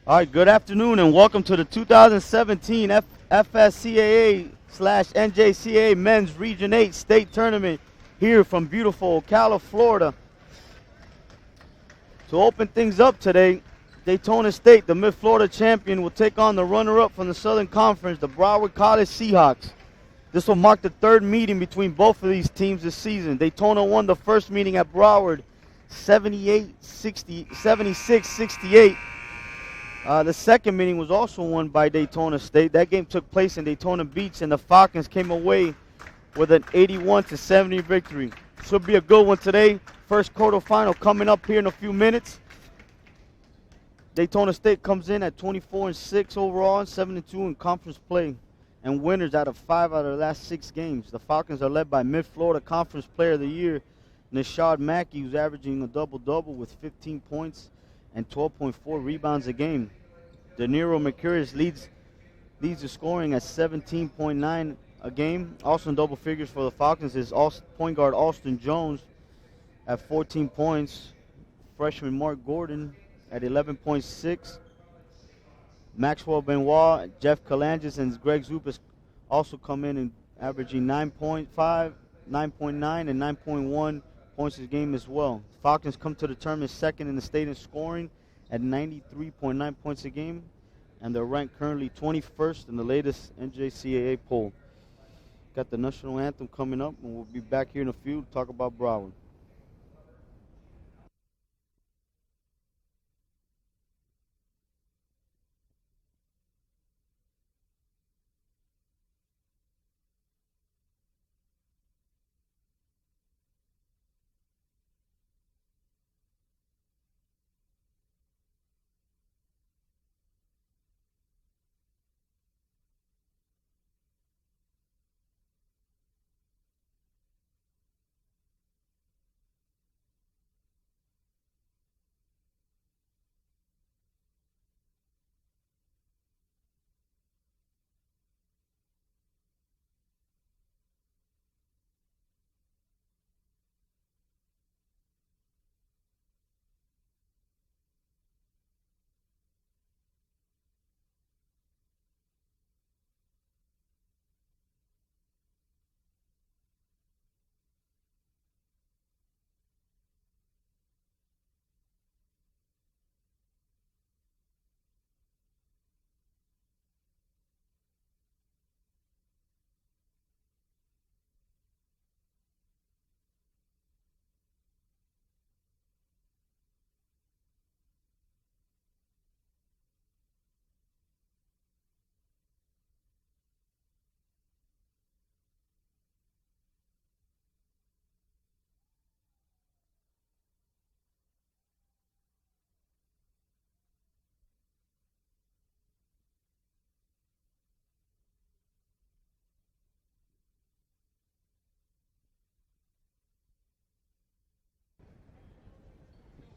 All right, good afternoon and welcome to the 2017 FSCAA/NJCAA Men's Region 8 State Tournament here from beautiful Ocala, Florida. To open things up today, Daytona State, the Mid-Florida champion, will take on the runner-up from the Southern Conference, the Broward College Seahawks. This will mark the third meeting between both of these teams this season. Daytona won the first meeting at Broward 76-68. The second meeting was also won by Daytona State. That game took place in Daytona Beach, and the Falcons came away with an 81-70 victory. Should be a good one today. First quarterfinal coming up here in a few minutes. Daytona State comes in at 24-6 overall and 7-2 in conference play, and winners out of 5 out of the last 6 games. The Falcons are led by Mid-Florida Conference Player of the Year, Nishad Mackey, who's averaging a double-double with 15 points and 12.4 rebounds a game. Danilo Mercurius leads the scoring at 17.9 a game. Also in double figures for the Falcons is point guard Austin Jones at 14 points. Freshman Mark Gordon at 11.6. Maxwell Benoit, Jeff Kalangis, and Greg Zupas also come in and averaging 9.5, 9.9, and 9.1 points a game as well. Falcons come to the tournament second in the state in scoring at 93.9 points a game, and they're ranked currently 21st in the latest NJCAA poll. Got the national anthem coming up, and we'll be back here in a few to talk about Broward.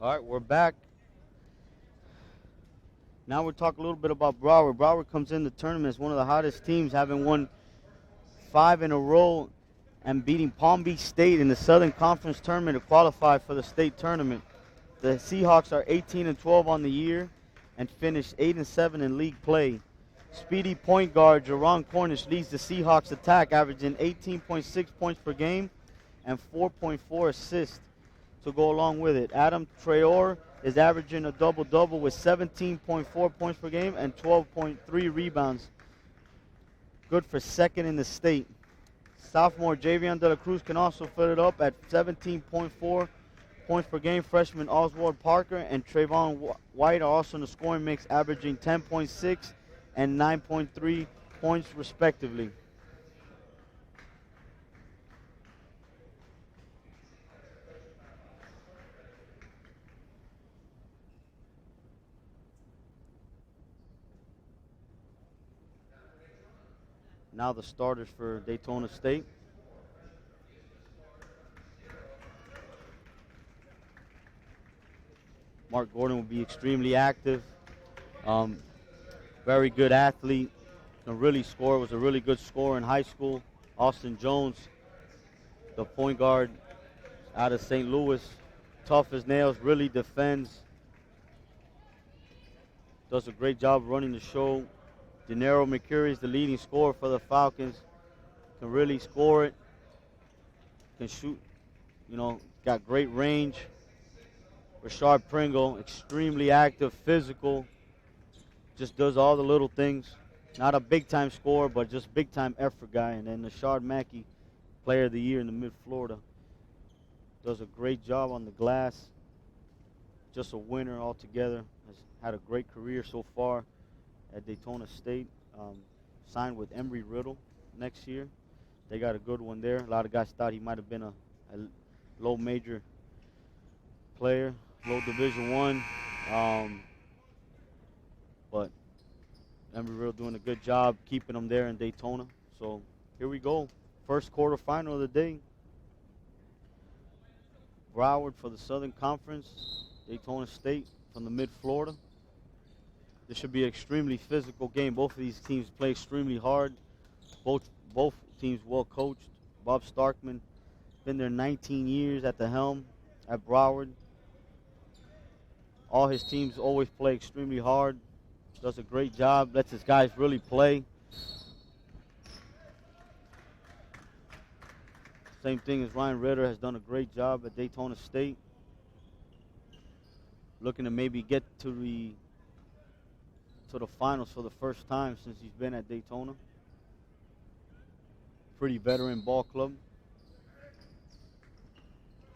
All right, we're back. Now we'll talk a little bit about Broward. Broward comes in the tournament as one of the hottest teams, having won 5 in a row and beating Palm Beach State in the Southern Conference tournament to qualify for the state tournament. The Seahawks are 18-12 on the year and finished 8-7 in league play. Speedy point guard Jerron Cornish leads the Seahawks attack, averaging 18.6 points per game and 4.4 assists to go along with it. Adam Traore is averaging a double-double with 17.4 points per game and 12.3 rebounds. Good for second in the state. Sophomore Javion De La Cruz can also fill it up at 17.4 points per game. Freshman Oswald Parker and Trayvon White are also in the scoring mix, averaging 10.6 and 9.3 points respectively. Now the starters for Daytona State. Mark Gordon will be extremely active. Very good athlete. Can really score. Was a really good scorer in high school. Austin Jones, the point guard out of St. Louis. Tough as nails. Really defends. does a great job running the show. Denaro Mercury is the leading scorer for the Falcons. Can really score it. Can shoot, got great range. Rashard Pringle, extremely active, physical. Just does all the little things. Not a big-time scorer, but just big-time effort guy. And then Rashard Mackey, Player of the Year in the Mid-Florida. Does a great job on the glass. Just a winner altogether. Has had a great career so far at Daytona State. Signed with Embry-Riddle next year. They got a good one there. A lot of guys thought he might have been a low major player, low Division I. But Embry-Riddle doing a good job keeping them there in Daytona. So here we go. First quarterfinal of the day. Broward for the Southern Conference. Daytona State from the Mid-Florida. This should be an extremely physical game. Both of these teams play extremely hard. Both teams well coached. Bob Starkman been there 19 years at the helm at Broward. All his teams always play extremely hard. Does a great job. Lets his guys really play. Same thing as Ryan Ritter has done a great job at Daytona State. Looking to maybe get to the finals for the first time since he's been at Daytona. Pretty veteran ball club.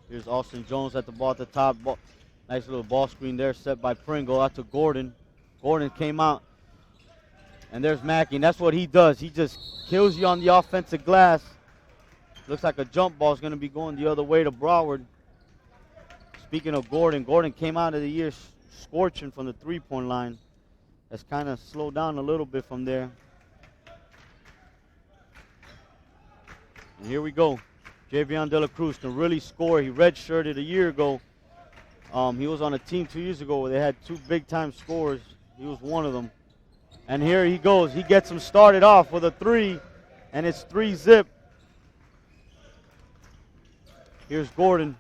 Here's Austin Jones at the ball at the top. Nice little ball screen there set by Pringle out to Gordon. Gordon came out. And there's Mackey. And that's what he does. He just kills you on the offensive glass. Looks like a jump ball is going to be going the other way to Broward. Speaking of Gordon, Gordon came out of the year scorching from the three-point line. Has kind of slowed down a little bit from there. And here we go. Javion De La Cruz can really score. He redshirted a year ago. He was on a team 2 years ago where they had two big-time scorers. He was one of them. And here he goes. He gets him started off with a three, and it's 3-zip. Here's Gordon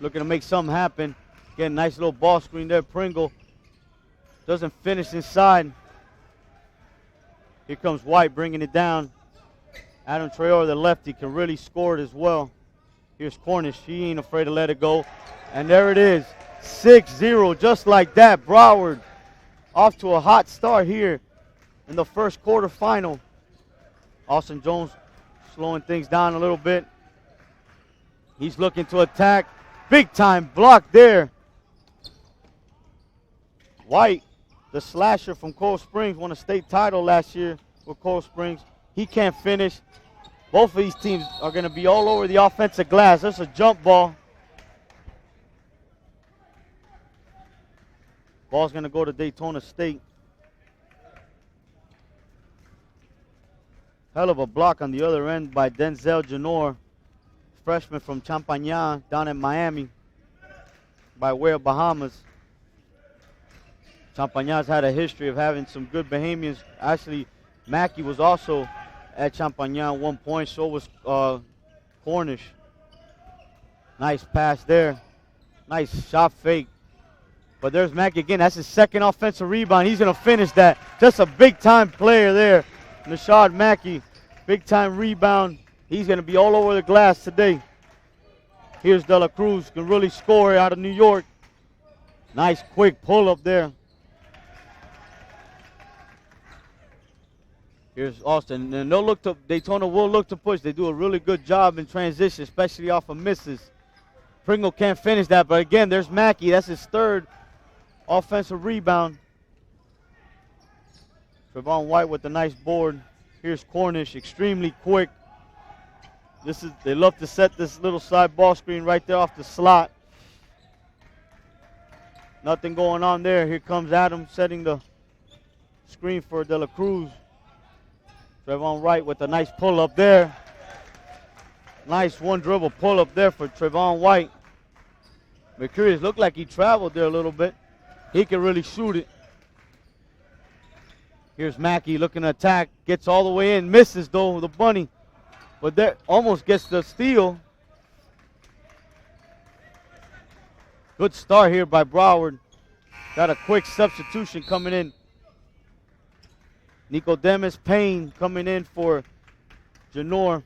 looking to make something happen. Get a nice little ball screen there. Pringle doesn't finish inside. Here comes White bringing it down. Adam Traore, the lefty, can really score it as well. Here's Cornish. He ain't afraid to let it go. And there it is. 6-0, just like that. Broward off to a hot start here in the first quarterfinal. Austin Jones slowing things down a little bit. He's looking to attack. Big time block there. White, the slasher from Coral Springs, won a state title last year with Coral Springs. He can't finish. Both of these teams are going to be all over the offensive glass. There's a jump ball. Ball's going to go to Daytona State. Hell of a block on the other end by Denzel Janor, freshman from Champagnat down in Miami by way of Bahamas. Champagnat's had a history of having some good Bahamians. Actually, Mackey was also at Champagnat at one point, so was Cornish. Nice pass there. Nice shot fake. But there's Mackey again. That's his second offensive rebound. He's going to finish that. Just a big-time player there. Rashard Mackey, big-time rebound. He's going to be all over the glass today. Here's De La Cruz. Can really score out of New York. Nice quick pull-up there. Here's Austin. And Daytona will look to push. They do a really good job in transition, especially off of misses. Pringle can't finish that, but again, there's Mackey. That's his third offensive rebound. Trevon White with the nice board. Here's Cornish, extremely quick. They love to set this little side ball screen right there off the slot. Nothing going on there. Here comes Adam setting the screen for De La Cruz. Trevon White with a nice pull-up there. Nice one-dribble pull-up there for Trevon White. Mercurius looked like he traveled there a little bit. He can really shoot it. Here's Mackey looking to attack. Gets all the way in. Misses, though, with the bunny. But there almost gets the steal. Good start here by Broward. Got a quick substitution coming in. Nicodemus Payne coming in for Janor.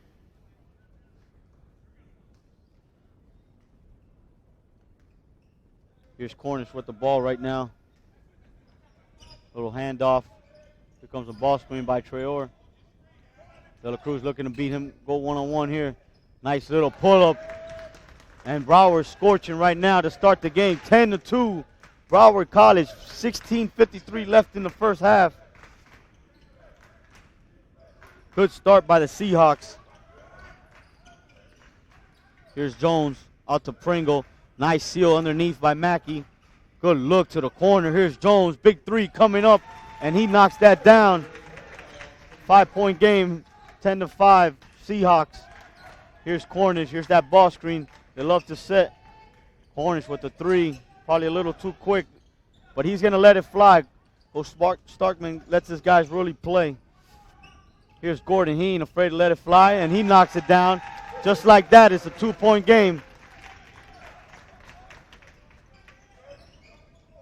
Here's Cornish with the ball right now. Little handoff. Here comes a ball screen by Traore. De La Cruz looking to beat him, go one-on-one here. Nice little pull-up. And Broward scorching right now to start the game. 10-2. Broward College, 16:53 left in the first half. Good start by the Seahawks. Here's Jones out to Pringle. Nice seal underneath by Mackey. Good look to the corner. Here's Jones. Big three coming up, and he knocks that down. 5-point game, 10-5, Seahawks. Here's Cornish. Here's that ball screen. They love to set. Cornish with the three. Probably a little too quick, but he's going to let it fly. Starkman lets his guys really play. Here's Gordon. He ain't afraid to let it fly, and he knocks it down. Just like that, it's a 2-point game.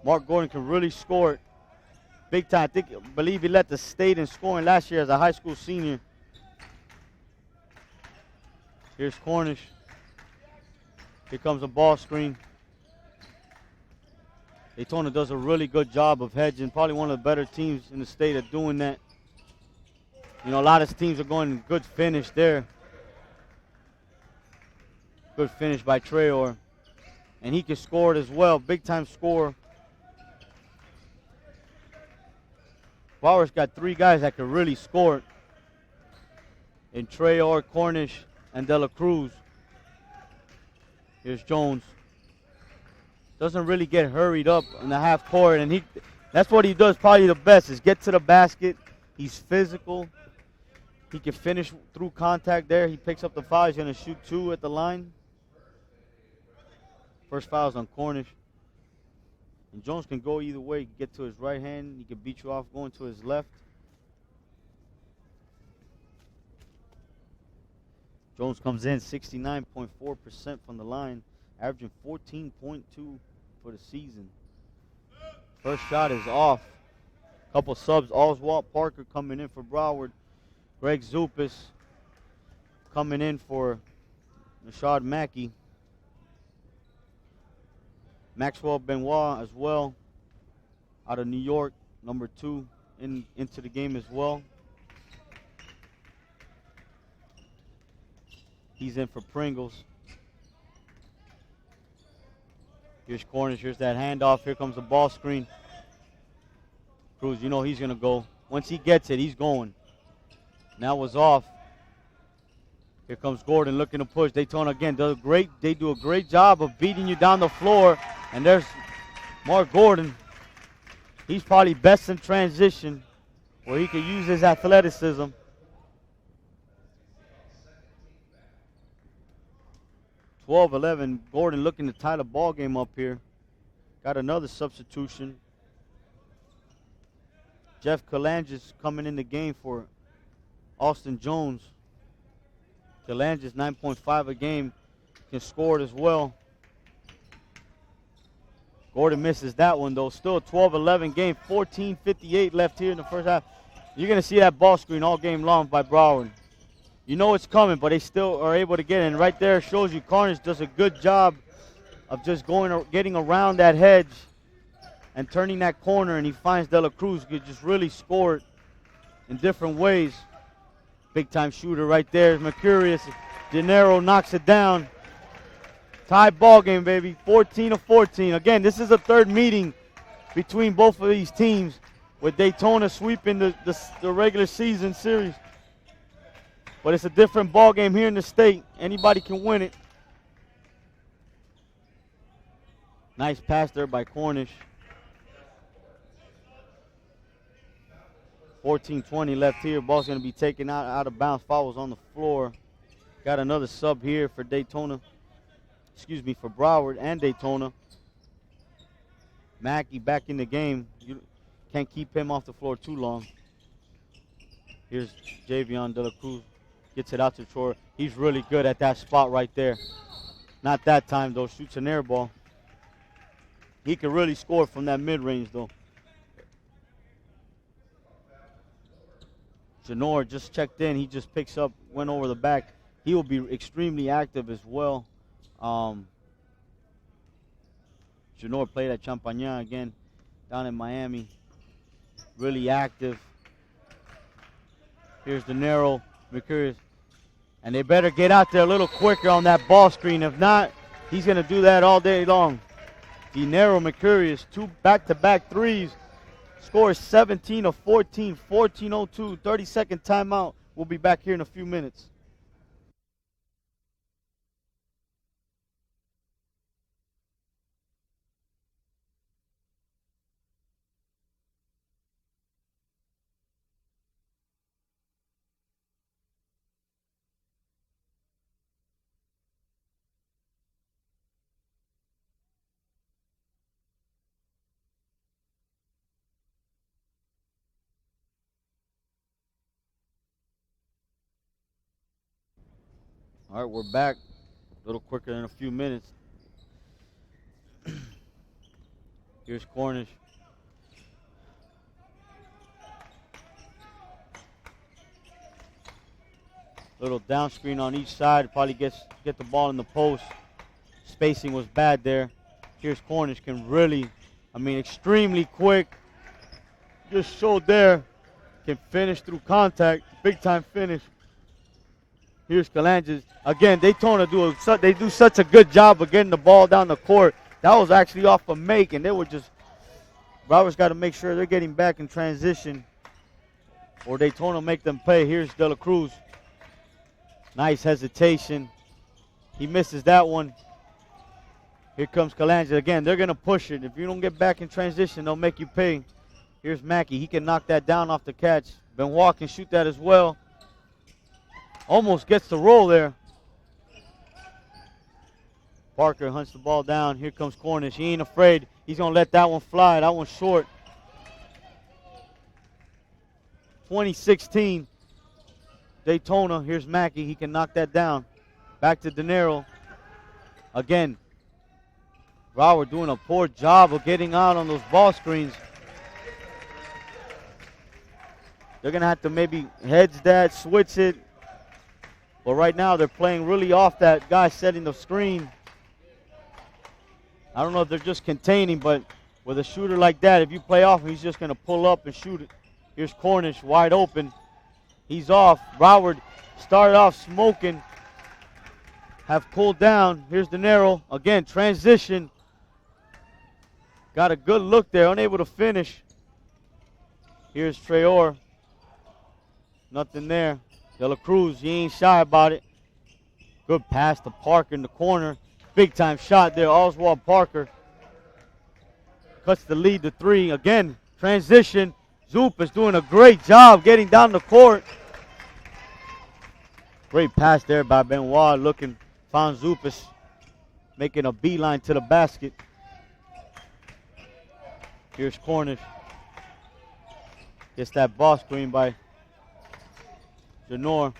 Mark Gordon can really score it big time. I believe he led the state in scoring last year as a high school senior. Here's Cornish. Here comes a ball screen. Daytona does a really good job of hedging. Probably one of the better teams in the state at doing that. You know, a lot of teams are going good finish there. Good finish by Traore. And he can score it as well. Big time score. Broward's got three guys that can really score it. In Traore, Cornish, and De La Cruz. Here's Jones. Doesn't really get hurried up in the half court, and that's what he does probably the best, is get to the basket. He's physical. He can finish through contact there. He picks up the foul. He's going to shoot two at the line. First foul's on Cornish. And Jones can go either way. He can get to his right hand. He can beat you off going to his left. Jones comes in 69.4% from the line, averaging 14.2 for the season. First shot is off. Couple subs. Oswald Parker coming in for Broward. Greg Zupas coming in for Rashad Mackey. Maxwell Benoit as well, out of New York, number 2, into the game as well. He's in for Pringles. Here's Cornish. Here's that handoff. Here comes the ball screen. Cruz, you know he's going to go. Once he gets it, he's going. Now was off. Here comes Gordon looking to push. Daytona again they do a great job of beating you down the floor. And there's Mark Gordon. He's probably best in transition, where he can use his athleticism. (12-11). Gordon looking to tie the ball game up here. Got another substitution. Jeff Kalangis coming in the game for Austin Jones. Kalangis 9.5 a game, can score it as well. Gordon misses that one though. Still a 12-11 game. 14:58 left here in the first half. You're going to see that ball screen all game long by Broward. You know it's coming, but they still are able to get it. And right there shows you Carnage does a good job of just getting around that hedge and turning that corner, and he finds De La Cruz could just really score it in different ways. Big time shooter right there. Mercurius. Gennaro knocks it down. Tie ball game, baby. 14-14. Again, this is a third meeting between both of these teams, with Daytona sweeping the regular season series. But it's a different ball game here in the state. Anybody can win it. Nice pass there by Cornish. 14:20 left here. Ball's going to be taken out of bounds. Foul was on the floor. Got another sub here for Daytona. For Broward and Daytona. Mackey back in the game. You can't keep him off the floor too long. Here's Javion De La Cruz. Gets it out to Troy. He's really good at that spot right there. Not that time, though. Shoots an air ball. He can really score from that mid-range, though. Janor just checked in. He just picks up, went over the back. He will be extremely active as well. Janor played at Champagnat again down in Miami. Really active. Here's De Niro, Mercurius. And they better get out there a little quicker on that ball screen. If not, he's going to do that all day long. De Niro, Mercurius, 2 back-to-back threes. Scores 17 of 14, 14:02, 30-second timeout. We'll be back here in a few minutes. All right, we're back. A little quicker than a few minutes. Here's Cornish. Little down screen on each side. Probably get the ball in the post. Spacing was bad there. Here's Cornish, can really, extremely quick. Just showed there. Can finish through contact. Big time finish. Here's Calanges. Again, Daytona they do such a good job of getting the ball down the court. That was actually off a make, and they were just, Broward's got to make sure they're getting back in transition, or Daytona make them pay. Here's De La Cruz. Nice hesitation. He misses that one. Here comes Calanges. Again, they're going to push it. If you don't get back in transition, they'll make you pay. Here's Mackey. He can knock that down off the catch. Benoit can shoot that as well. Almost gets the roll there. Parker hunts the ball down. Here comes Cornish. He ain't afraid. He's going to let that one fly. That one's short. 2016. Daytona. Here's Mackey. He can knock that down. Back to De Niro. Again, Broward doing a poor job of getting out on those ball screens. They're going to have to maybe hedge that, switch it. But right now they're playing really off that guy setting the screen. I don't know if they're just containing, but with a shooter like that, if you play off him, he's just going to pull up and shoot it. Here's Cornish wide open. He's off. Broward started off smoking. Have cooled down. Here's De Niro. Again, transition. Got a good look there. Unable to finish. Here's Traore. Nothing there. De La Cruz, he ain't shy about it. Good pass to Parker in the corner. Big time shot there. Oswald Parker cuts the lead to 3. Again, transition. Zoop is doing a great job getting down the court. Great pass there by Benoit. Looking, found Zupas making a beeline to the basket. Here's Cornish. Gets that ball screen by Janor.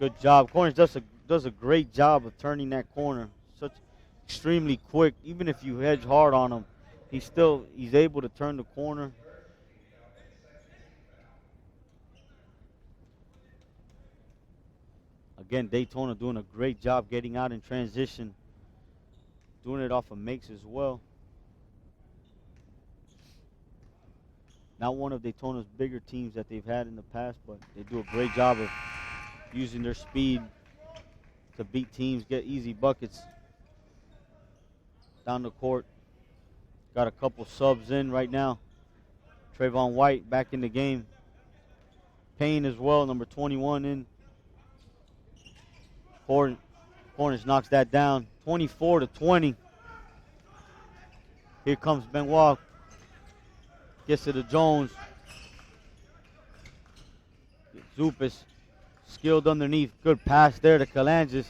Good job. Cornish does a great job of turning that corner. Such extremely quick. Even if you hedge hard on him, he's able to turn the corner. Again, Daytona doing a great job getting out in transition. Doing it off of makes as well. Not one of Daytona's bigger teams that they've had in the past, but they do a great job of using their speed to beat teams, get easy buckets down the court. Got a couple subs in right now. Trayvon White back in the game. Payne as well, number 21 in. Cornish knocks that down, 24-20. Here comes Benoit. Gets to the Jones. Zupas skilled underneath. Good pass there to Calanges.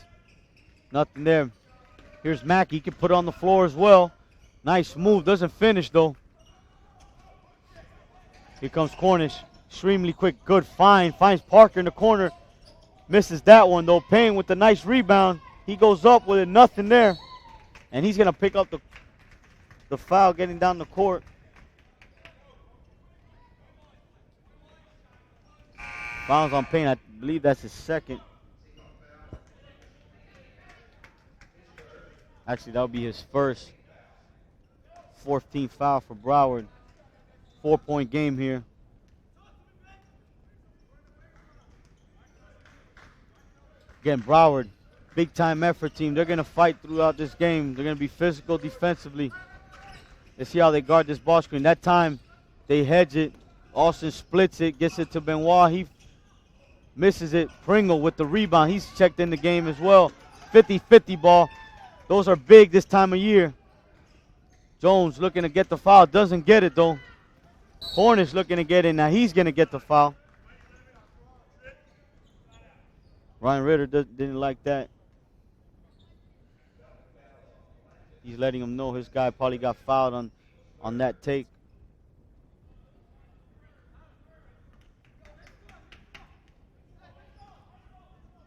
Nothing there. Here's Mackey. He can put it on the floor as well. Nice move. Doesn't finish though. Here comes Cornish. Extremely quick. Good find. Finds Parker in the corner. Misses that one though. Payne with the nice rebound. He goes up with it. Nothing there. And he's going to pick up the foul getting down the court. Fouls on Payne. I believe that's his second. Actually, that'll be his first. 14th foul for Broward. 4-point game here. Again, Broward, big time effort team. They're going to fight throughout this game. They're going to be physical defensively. Let's see how they guard this ball screen. That time, they hedge it. Austin splits it, gets it to Benoit. He misses it. Pringle with the rebound. He's checked in the game as well. 50-50 ball. Those are big this time of year. Jones looking to get the foul. Doesn't get it, though. Cornish looking to get it. Now he's going to get the foul. Ryan Ritter didn't like that. He's letting him know his guy probably got fouled on that take.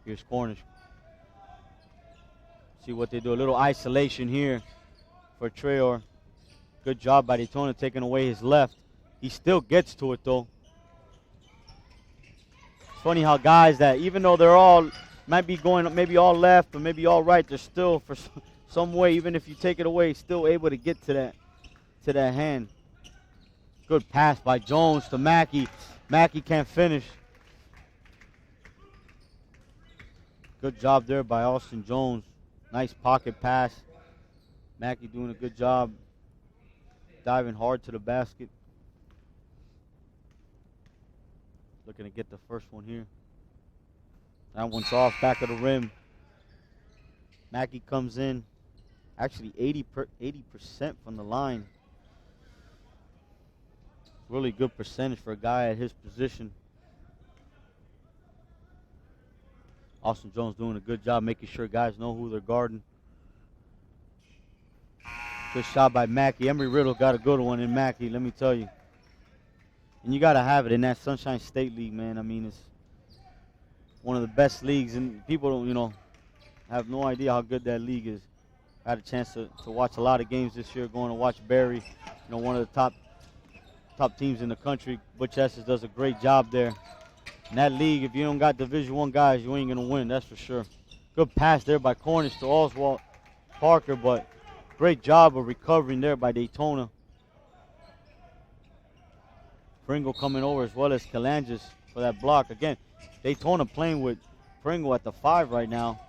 Here's Cornish. See what they do. A little isolation here for Traore. Good job by Daytona taking away his left. He still gets to it, though. It's funny how guys that, even though they're all, might be going maybe all left or maybe all right, they're still, for some way, even if you take it away, still able to get to that hand. Good pass by Jones to Mackey. Mackey can't finish. Good job there by Austin Jones. Nice pocket pass. Mackey doing a good job diving hard to the basket. Looking to get the first one here. That one's off, back of the rim. Mackey comes in. Actually 80% from the line. Really good percentage for a guy at his position. Austin Jones doing a good job making sure guys know who they're guarding. Good shot by Mackey. Emory Riddle got a good one in Mackey, let me tell you. And you got to have it in that Sunshine State League, man. I mean, it's one of the best leagues, and people don't, have no idea how good that league is. I had a chance to watch a lot of games this year, going to watch Barry, one of the top teams in the country. Butch Estes does a great job there. In that league, if you don't got Division I guys, you ain't going to win, that's for sure. Good pass there by Cornish to Oswald Parker, but great job of recovering there by Daytona. Pringle coming over as well as Kalanges for that block. Again, Daytona playing with Pringle at the 5 right now.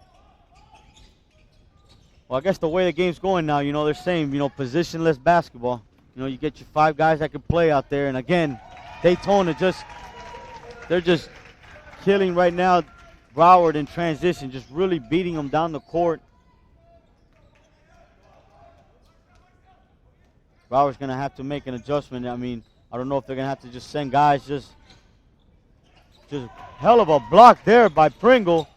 Well, I guess the way the game's going now, they're saying, positionless basketball. You get your 5 guys that can play out there. And again, Daytona they're just killing right now Broward in transition, just really beating them down the court. Broward's going to have to make an adjustment. I mean, I don't know if they're going to have to just send guys just hell of a block there by Pringle.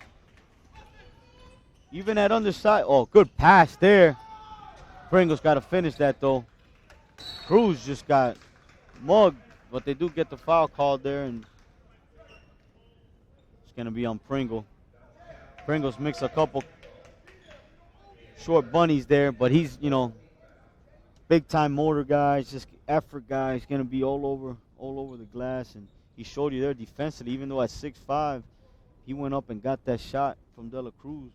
Even at underside. Oh, good pass there. Pringle's got to finish that, though. Cruz just got mugged, but they do get the foul called there, and it's going to be on Pringle. Pringle's mixed a couple short bunnies there, but he's, big-time motor guy, just effort guy. He's going to be all over the glass, and he showed you there defensively, even though at 6'5", he went up and got that shot from De La Cruz.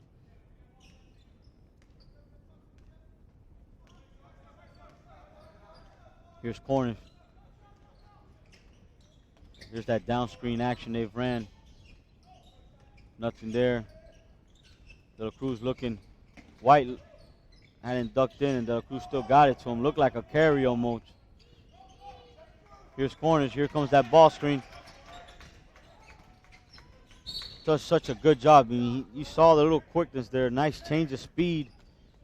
Here's Cornish. Here's that down screen action they've ran. Nothing there. De La Cruz looking. White hadn't ducked in, and De La Cruz still got it to him. Looked like a carry almost. Here's Cornish. Here comes that ball screen. Does such a good job. I mean, you saw the little quickness there. Nice change of speed.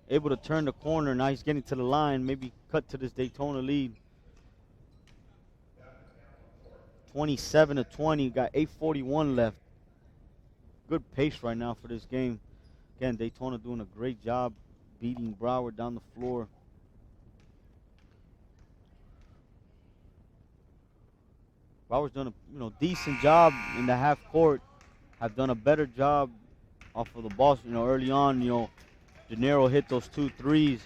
Able to turn the corner. Now he's getting to the line. Maybe cut to this Daytona lead. 27-20. Got 8:41 left. Good pace right now for this game. Again, Daytona doing a great job beating Broward down the floor. Broward's done a decent job in the half court. Have done a better job off of the ball. Early on, De Niro hit those 2 threes.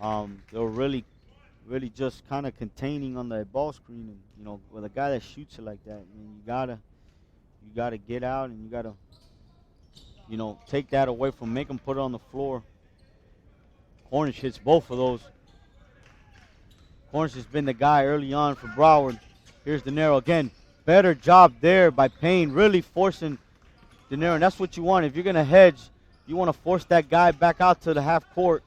They were really just kind of containing on that ball screen. And with a guy that shoots it like that, you You got to get out and you got to, take that away from, make them put it on the floor. Cornish hits both of those. Cornish has been the guy early on for Broward. Here's De Niro again. Better job there by Payne, really forcing De Niro. And that's what you want. If you're going to hedge, you want to force that guy back out to the half court.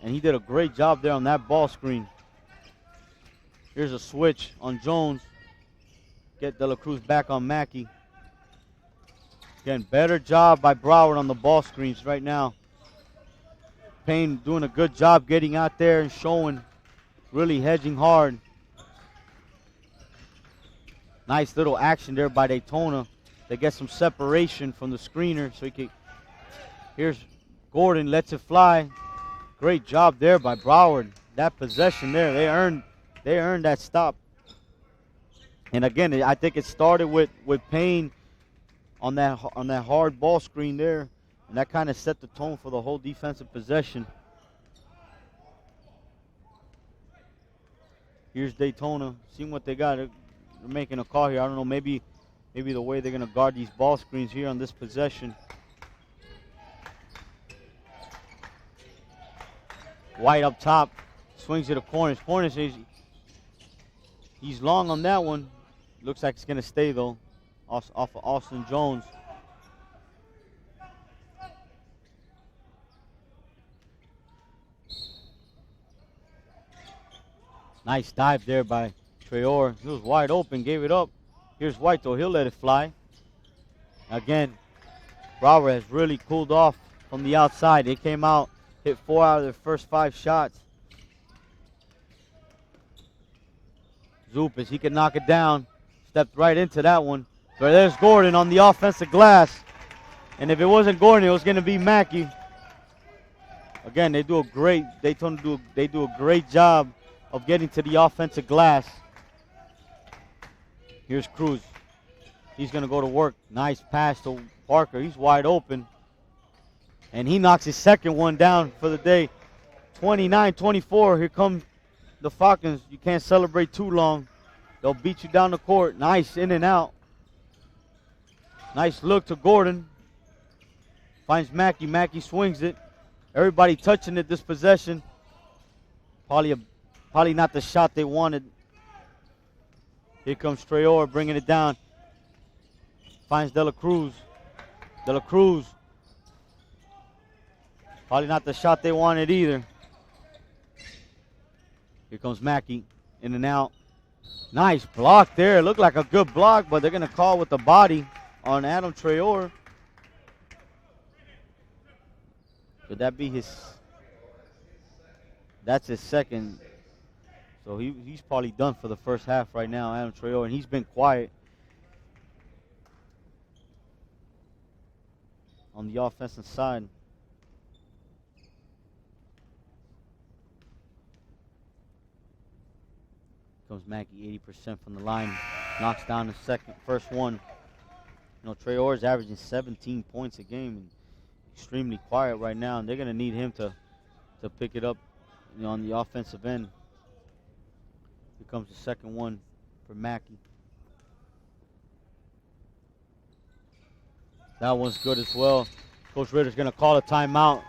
And he did a great job there on that ball screen. Here's a switch on Jones. Get De La Cruz back on Mackey. Again, better job by Broward on the ball screens right now. Payne doing a good job getting out there and showing, really hedging hard. Nice little action there by Daytona. They get some separation from the screener so he can. Here's Gordon, lets it fly. Great job there by Broward. That possession there, they earned that stop. And again, I think it started with Payne on that hard ball screen there, and that kind of set the tone for the whole defensive possession. Here's Daytona, seeing what they got. They're making a call here. I don't know, maybe the way they're going to guard these ball screens here on this possession. White up top, swings it to Cornish. Cornish, he's long on that one. Looks like it's going to stay, though, off of Austin Jones. Nice dive there by Traore. He was wide open, gave it up. Here's White, though. He'll let it fly. Again, Broward has really cooled off from the outside. They came out, hit 4 out of their first 5 shots. Zupas, he can knock it down. Stepped right into that one. But there's Gordon on the offensive glass. And if it wasn't Gordon, it was going to be Mackey. Again, they do a great job of getting to the offensive glass. Here's Cruz. He's going to go to work. Nice pass to Parker. He's wide open. And he knocks his second one down for the day. 29-24. Here come the Falcons. You can't celebrate too long. They'll beat you down the court. Nice in and out. Nice look to Gordon. Finds Mackey. Mackey swings it. Everybody touching it this possession. Probably not the shot they wanted. Here comes Traore bringing it down. Finds De La Cruz. De La Cruz. Probably not the shot they wanted either. Here comes Mackey. In and out. Nice block there. Looked like a good block, but they're going to call with the body on Adam Traore. Could that be his? That's his second. So he's probably done for the first half right now, Adam Traore, and he's been quiet on the offensive side. Comes Mackey, 80% from the line. Knocks down the first one. Traore is averaging 17 points a game and extremely quiet right now, and they're going to need him to pick it up on the offensive end. Here comes the second one for Mackey. That one's good as well. Coach Ritter's going to call a timeout.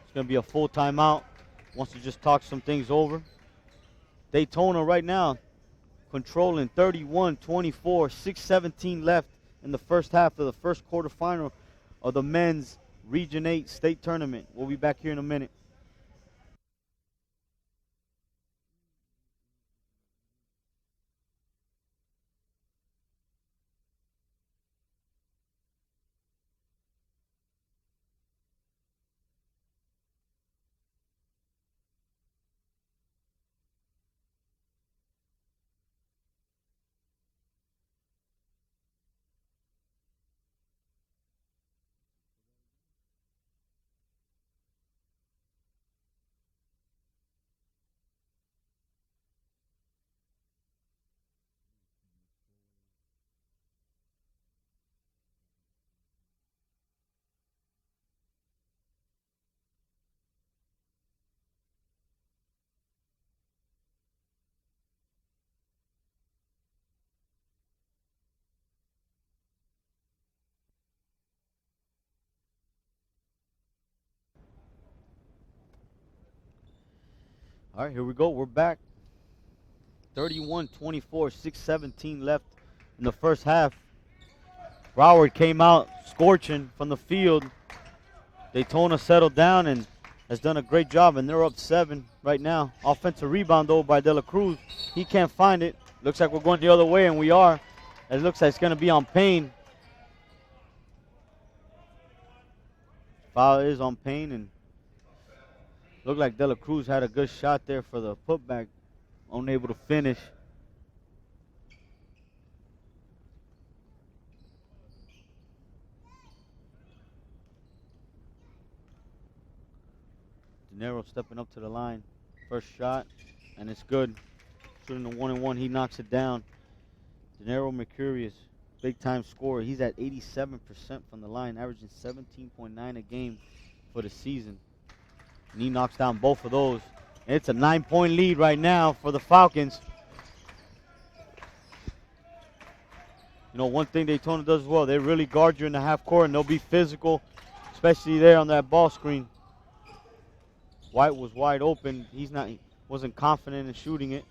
It's going to be a full timeout. Wants to just talk some things over. Daytona right now controlling 31-24, 6:17 left in the first half of the first quarterfinal of the men's Region 8 state tournament. We'll be back here in a minute. All right, here we go. We're back. 31-24, 6:17 left in the first half. Broward came out scorching from the field. Daytona settled down and has done a great job, and they're up 7 right now. Offensive rebound, though, by De La Cruz. He can't find it. Looks like we're going the other way, and we are. It looks like it's going to be on Payne. Foul is on Payne, and looked like De La Cruz had a good shot there for the putback. Unable to finish. De Niro stepping up to the line. First shot, and it's good. Shooting the 1-and-1, he knocks it down. De Niro Mercurius, big-time scorer. He's at 87% from the line, averaging 17.9 a game for the season. And he knocks down both of those. And it's a 9-point lead right now for the Falcons. You know, one thing Daytona does well, they really guard you in the half court, and they'll be physical, especially there on that ball screen. White was wide open. He wasn't confident in shooting it.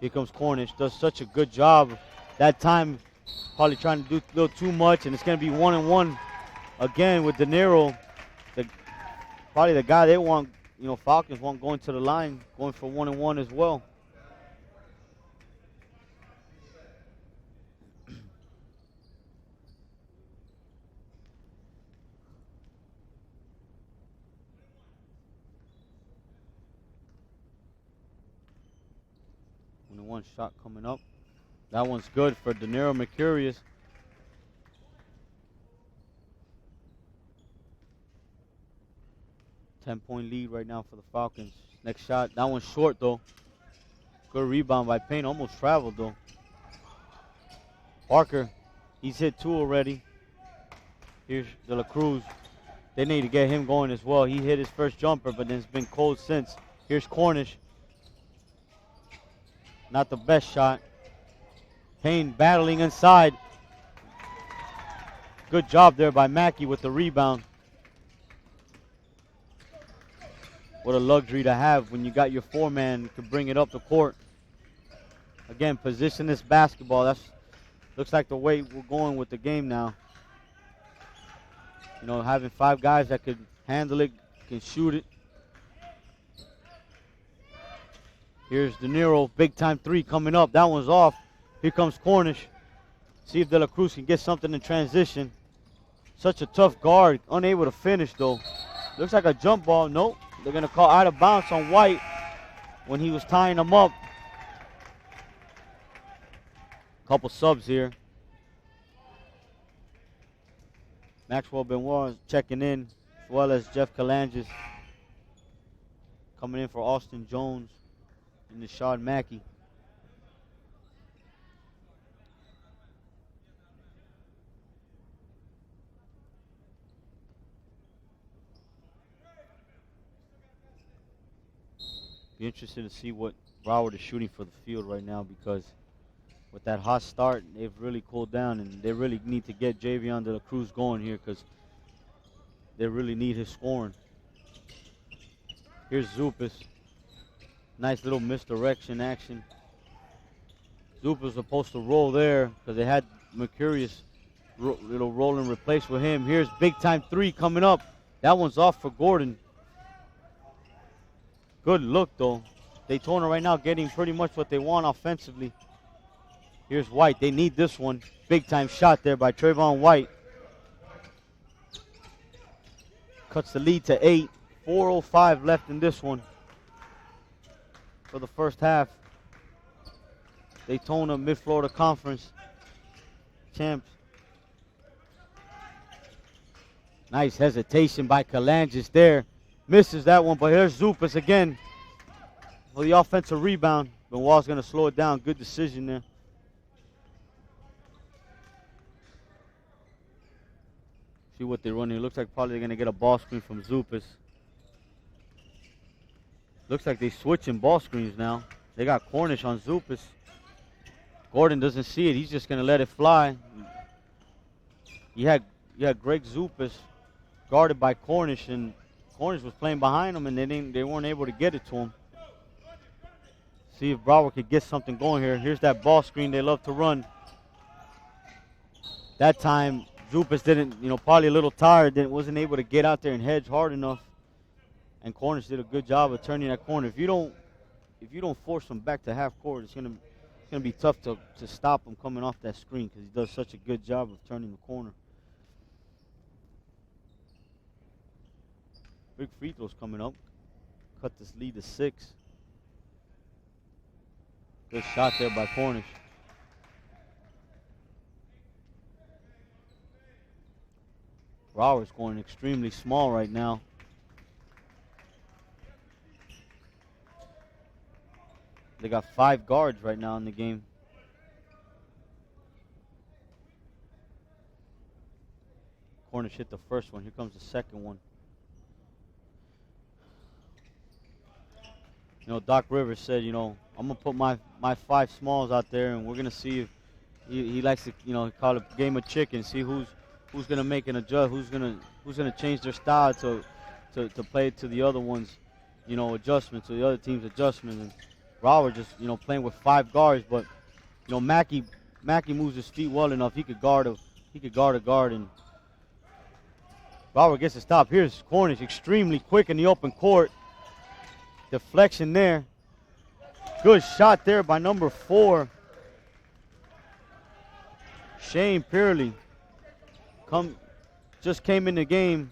Here comes Cornish. Does such a good job. That time, probably trying to do a little too much, and it's going to be 1-and-1 again with De Niro. Probably the guy they want, you know, Falcons want going to the line, going for 1-and-1 as well. One shot coming up. That one's good for De Niro Mercurius. Ten-point lead right now for the Falcons. Next shot. That one's short, though. Good rebound by Payne. Almost traveled, though. Parker, he's hit 2 already. Here's De La Cruz. They need to get him going as well. He hit his first jumper, but then it's been cold since. Here's Cornish. Not the best shot. Payne battling inside. Good job there by Mackey with the rebound. What a luxury to have when you got your 4-man to bring it up the court. Again, positionless basketball. That's looks like the way we're going with the game now. You know, having 5 guys that could handle it, can shoot it. Here's De Niro, big-time 3 coming up. That one's off. Here comes Cornish. See if De La Cruz can get something in transition. Such a tough guard. Unable to finish, though. Looks like a jump ball. Nope. They're going to call out of bounds on White when he was tying him up. Couple subs here. Maxwell Benoit checking in, as well as Jeff Kalanges coming in for Austin Jones and Nishad Mackey. Be interested to see what Broward is shooting for the field right now, because with that hot start, they've really cooled down, and they really need to get Javion De La Cruz going here, because they really need his scoring. Here's Zupas. Nice little misdirection action. Zupas was supposed to roll there because they had Mercurius little roll and replace with him. Here's big-time 3 coming up. That one's off for Gordon. Good look, though. Daytona right now getting pretty much what they want offensively. Here's White. They need this one. Big-time shot there by Trayvon White. Cuts the lead to 8. 4:05 left in this one for the first half. Daytona, Mid-Florida Conference champs. Nice hesitation by Kalanges there. Misses that one, but here's Zupas again for the offensive rebound. Benoit's going to slow it down. Good decision there. See what they run here. Looks like probably they're going to get a ball screen from Zupas. Looks like they're switching ball screens now. They got Cornish on Zupas. Gordon doesn't see it. He's just going to let it fly. You had Greg Zupas guarded by Cornish, and Cornish was playing behind them, and they weren't able to get it to him. See if Broward could get something going here. Here's that ball screen they love to run. That time, Zupas didn't, probably a little tired, wasn't able to get out there and hedge hard enough. And Cornish did a good job of turning that corner. If you don't force them back to half court, it's gonna be tough to stop him coming off that screen because he does such a good job of turning the corner. Big free throws coming up. Cut this lead to 6. Good shot there by Cornish. Broward's going extremely small right now. They got 5 guards right now in the game. Cornish hit the first one. Here comes the second one. Doc Rivers said, I'm going to put my 5 smalls out there, and we're going to see if he likes to, call it a game of chicken, see who's going to make an adjust, who's going to change their style to play to the other one's, adjustment, to the other team's adjustment. And Broward just, playing with 5 guards, but, Mackey moves his feet well enough. He could guard a guard, and Broward gets a stop. Here's Cornish, extremely quick in the open court. Deflection there. Good shot there by number 4. Shane Pearley just came in the game.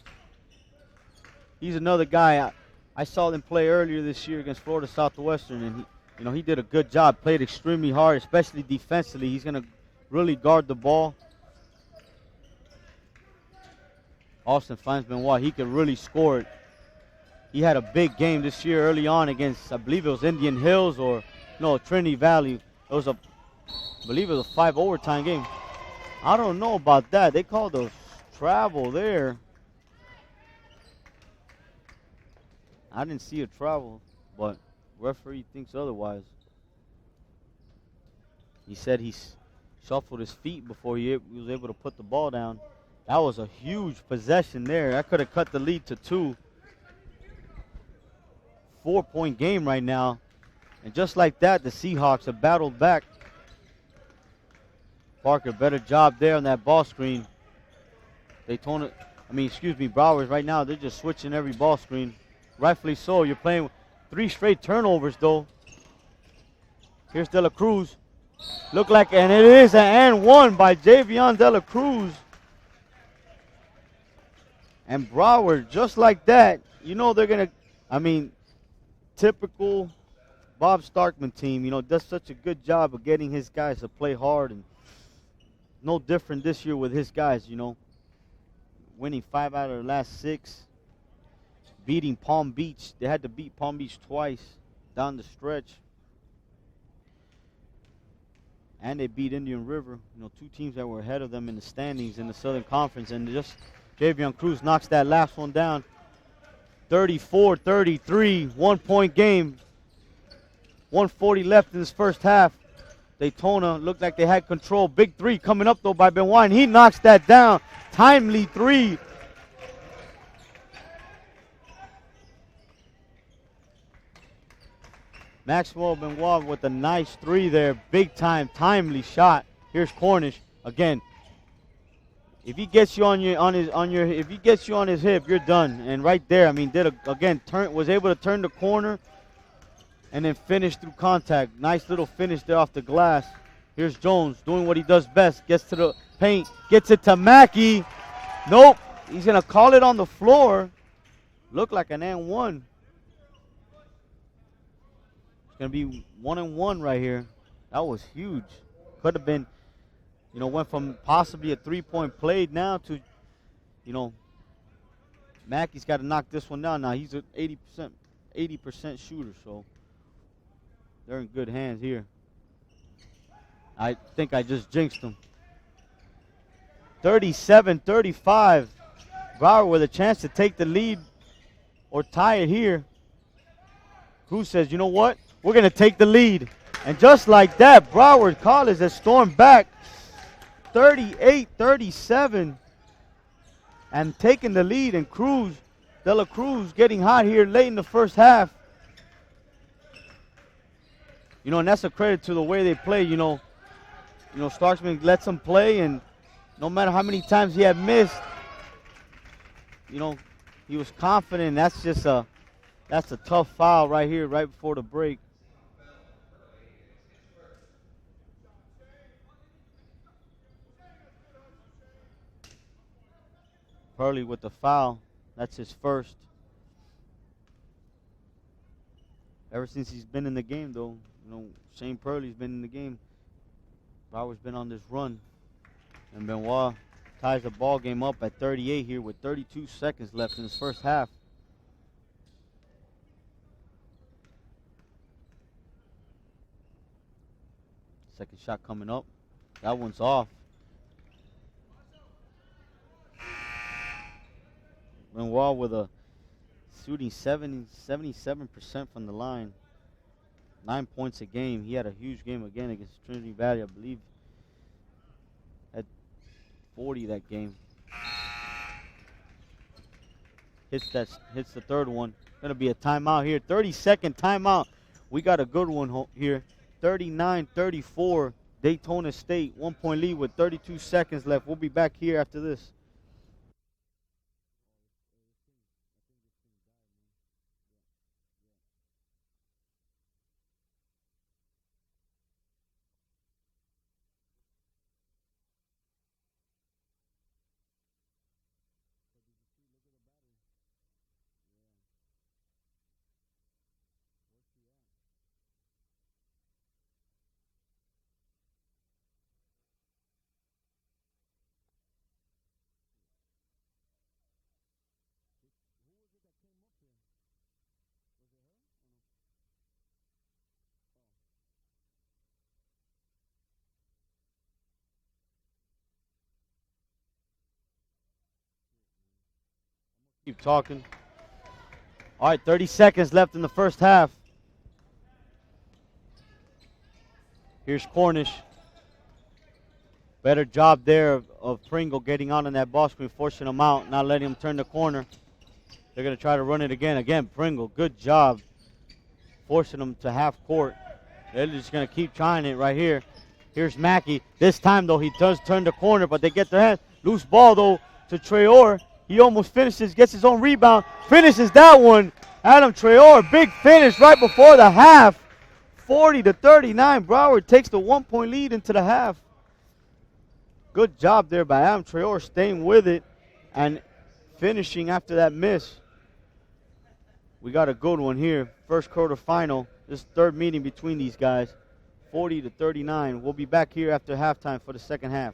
He's another guy. I saw him play earlier this year against Florida Southwestern, and he did a good job. Played extremely hard, especially defensively. He's going to really guard the ball. Austin finds Benoit. He could really score it. He had a big game this year early on against, I believe it was Indian Hills or Trinity Valley. I believe it was a 5 overtime game. I don't know about that. They called a travel there. I didn't see a travel, but referee thinks otherwise. He said he shuffled his feet before he was able to put the ball down. That was a huge possession there. That could have cut the lead to 2. 4-point game right now. And just like that, the Seahawks have battled back. Parker, better job there on that ball screen. Broward right now, they're just switching every ball screen. Rightfully so. You're playing 3 straight turnovers, though. Here's De La Cruz. And it is an and 1 by Javion De La Cruz. And Broward, just like that, they're going to, typical Bob Starkman team, does such a good job of getting his guys to play hard, and no different this year with his guys, winning 5 out of the last 6, beating Palm Beach. They had to beat Palm Beach twice down the stretch. And they beat Indian River, 2 teams that were ahead of them in the standings in the Southern Conference, and just Javion Cruz knocks that last one down. 34-33, 1-point game. 1:40 left in this first half. Daytona looked like they had control. Big 3 coming up, though, by Benoit, and he knocks that down. Timely 3. Maxwell Benoit with a nice 3 there. Big time, timely shot. Here's Cornish again. If he gets you if he gets you on his hip, you're done. And right there, was able to turn the corner and then finish through contact. Nice little finish there off the glass. Here's Jones doing what he does best. Gets to the paint, gets it to Mackey. Nope, he's gonna call it on the floor. Looked like an and 1. It's gonna be 1 and 1 right here. That was huge. Could have been. Went from possibly a 3-point play now to, Mackey's got to knock this one down. Now he's an 80% shooter, so they're in good hands here. I think I just jinxed them. 37-35. Broward with a chance to take the lead or tie it here. Cruz says, you know what? We're going to take the lead. And just like that, Broward College has stormed back 38-37 and taking the lead, and Cruz De La Cruz getting hot here late in the first half. You know, and that's a credit to the way they play. Starksman lets them play, and no matter how many times he had missed, he was confident. That's a tough foul right here, right before the break. Purley with the foul. That's his first. Ever since he's been in the game, though, Shane Purley's been in the game. Broward's been on this run. And Benoit ties the ball game up at 38 here with 32 seconds left in his first half. Second shot coming up. That one's off. Benoit with a shooting 77% from the line. 9 points a game. He had a huge game again against Trinity Valley, I believe. Had 40 that game. Hits the third one. Gonna be a timeout here. 30-second timeout. We got a good one here. 39-34. Daytona State, 1 point lead with 32 seconds left. We'll be back here after this. Keep talking. All right, 30 seconds left in the first half. Here's Cornish. Better job there of Pringle getting on in that ball screen, forcing him out, not letting him turn the corner. They're going to try to run it again. Again, Pringle, good job forcing him to half court. They're just going to keep trying it right here. Here's Mackey. This time, though, he does turn the corner, but they get their hands. Loose ball, though, to Traore. He almost finishes, gets his own rebound, finishes that one. Adam Traore, big finish right before the half. 40-39. Broward takes the 1 point lead into the half. Good job there by Adam Traore staying with it and finishing after that miss. We got a good one here. First quarterfinal. This third meeting between these guys. 40-39. We'll be back here after halftime for the second half.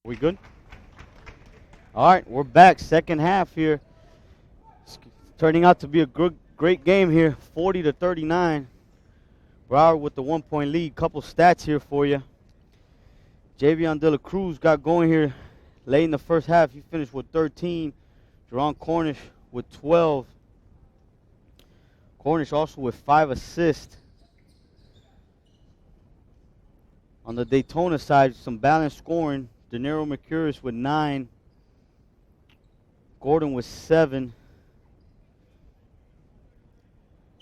We good? All right, we're back. Second half here. It's turning out to be a great game here. 40-39. Broward with the 1-point lead. Couple stats here for you. Javion De La Cruz got going here late in the first half. He finished with 13. Jerron Cornish with 12. Cornish also with 5 assists. On the Daytona side, some balanced scoring. De Niro Mercurius with 9. Gordon with 7.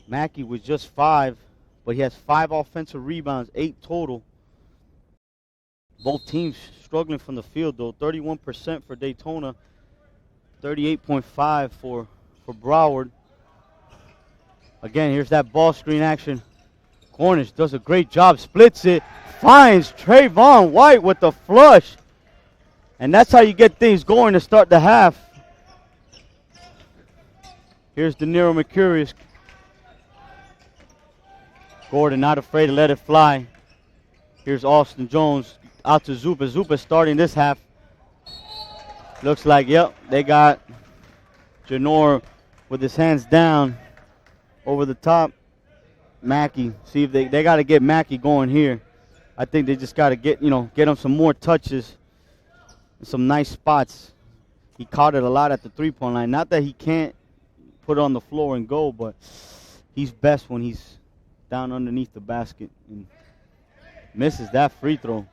Mackey with just 5, but he has 5 offensive rebounds, 8 total. Both teams struggling from the field, though. 31% for Daytona, 38.5 for Broward. Again, here's that ball screen action. Cornish does a great job, splits it, finds Trayvon White with the flush. And that's how you get things going to start the half. Here's De Niro Mercurius. Gordon not afraid to let it fly. Here's Austin Jones out to Zupa. Zupa starting this half. Looks like, yep, they got Janor with his hands down over the top. Mackey, see if they got to get Mackey going here. I think they just got to get him some more touches, some nice spots. He caught it a lot at the three-point line. Not that he can't put it on the floor and go, but he's best when he's down underneath the basket and misses that free throw.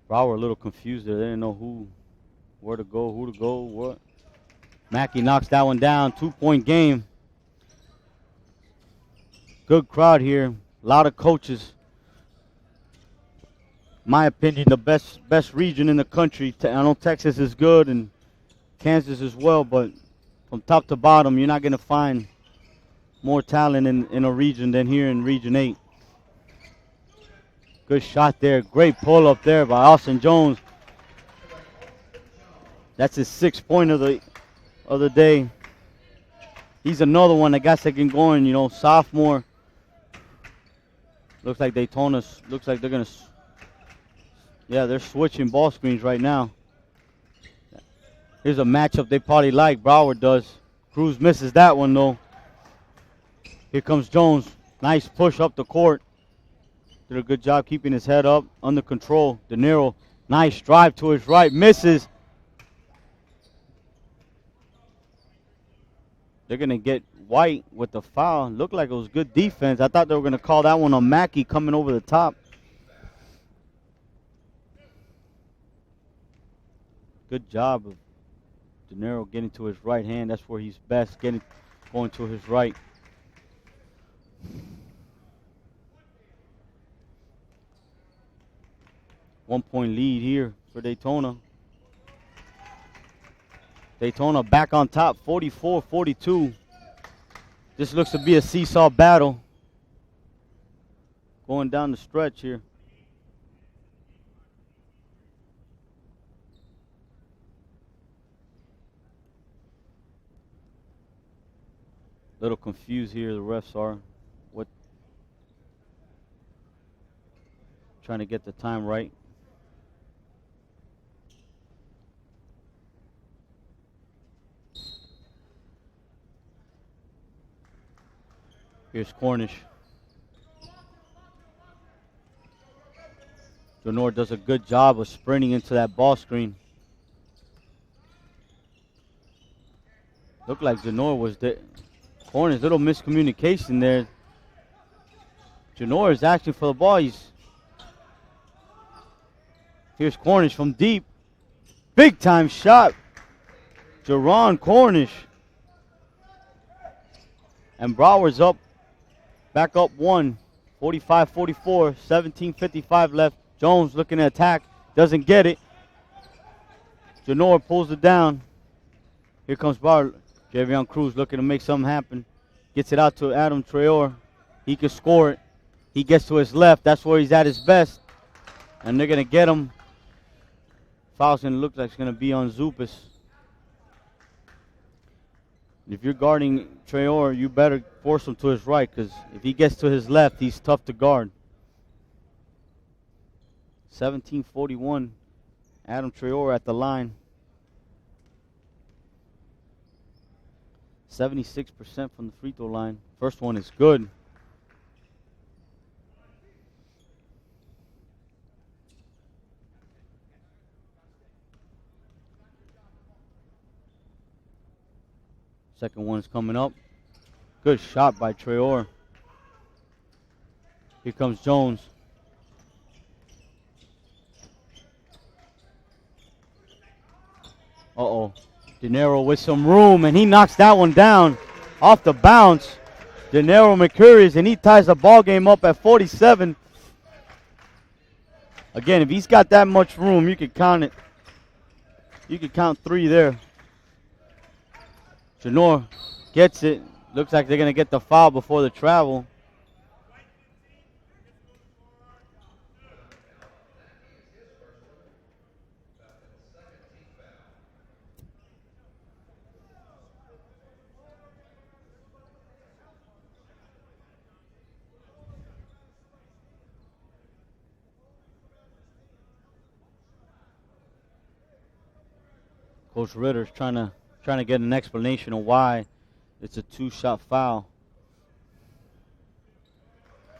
Broward a little confused there. They didn't know where to go, who to go, what. Mackey knocks that one down. 2-point game. Good crowd here. A lot of coaches. My opinion, the best region in the country. I know Texas is good and Kansas as well, but from top to bottom, you're not going to find more talent in a region than here in Region 8. Good shot there. Great pull up there by Austin Jones. That's his 6th point of the day. He's another one that got second going, sophomore. Looks like Daytona, looks like they're going to, yeah, they're switching ball screens right now. Here's a matchup they probably like, Broward does. Cruz misses that one, though. Here comes Jones. Nice push up the court. Did a good job keeping his head up, under control. De Niro, nice drive to his right, misses. They're going to get White with the foul. Looked like it was good defense. I thought they were going to call that one on Mackey coming over the top. Good job of De Niro getting to his right hand. That's where he's best, going to his right. One-point lead here for Daytona. Daytona back on top, 44-42. This looks to be a seesaw battle going down the stretch here. Little confused here, the refs are. Trying to get the time right. Here's Cornish. Janor does a good job of sprinting into that ball screen. Looked like Janor was there. Cornish, little miscommunication there. Janor is asking for the ball. Here's Cornish from deep. Big time shot. Jerron Cornish. And Broward's up. Back up 1. 45-44. 17:55 left. Jones looking to attack. Doesn't get it. Janor pulls it down. Here comes Broward. Javion Cruz looking to make something happen. Gets it out to Adam Traore. He can score it. He gets to his left. That's where he's at his best. And they're going to get him. Foul's going to look like it's going to be on Zupas. If you're guarding Traore, you better force him to his right, because if he gets to his left, he's tough to guard. 17-41, Adam Traore at the line. 76% from the free throw line. First one is good. Second one is coming up. Good shot by Traore. Here comes Jones. Uh-oh. De Niro with some room, and he knocks that one down off the bounce. De Niro Mercurius, and he ties the ball game up at 47. Again, if he's got that much room, you could count it. You could count 3 there. Janor gets it. Looks like they're going to get the foul before the travel. Coach Ritter's trying to get an explanation of why it's a 2-shot foul.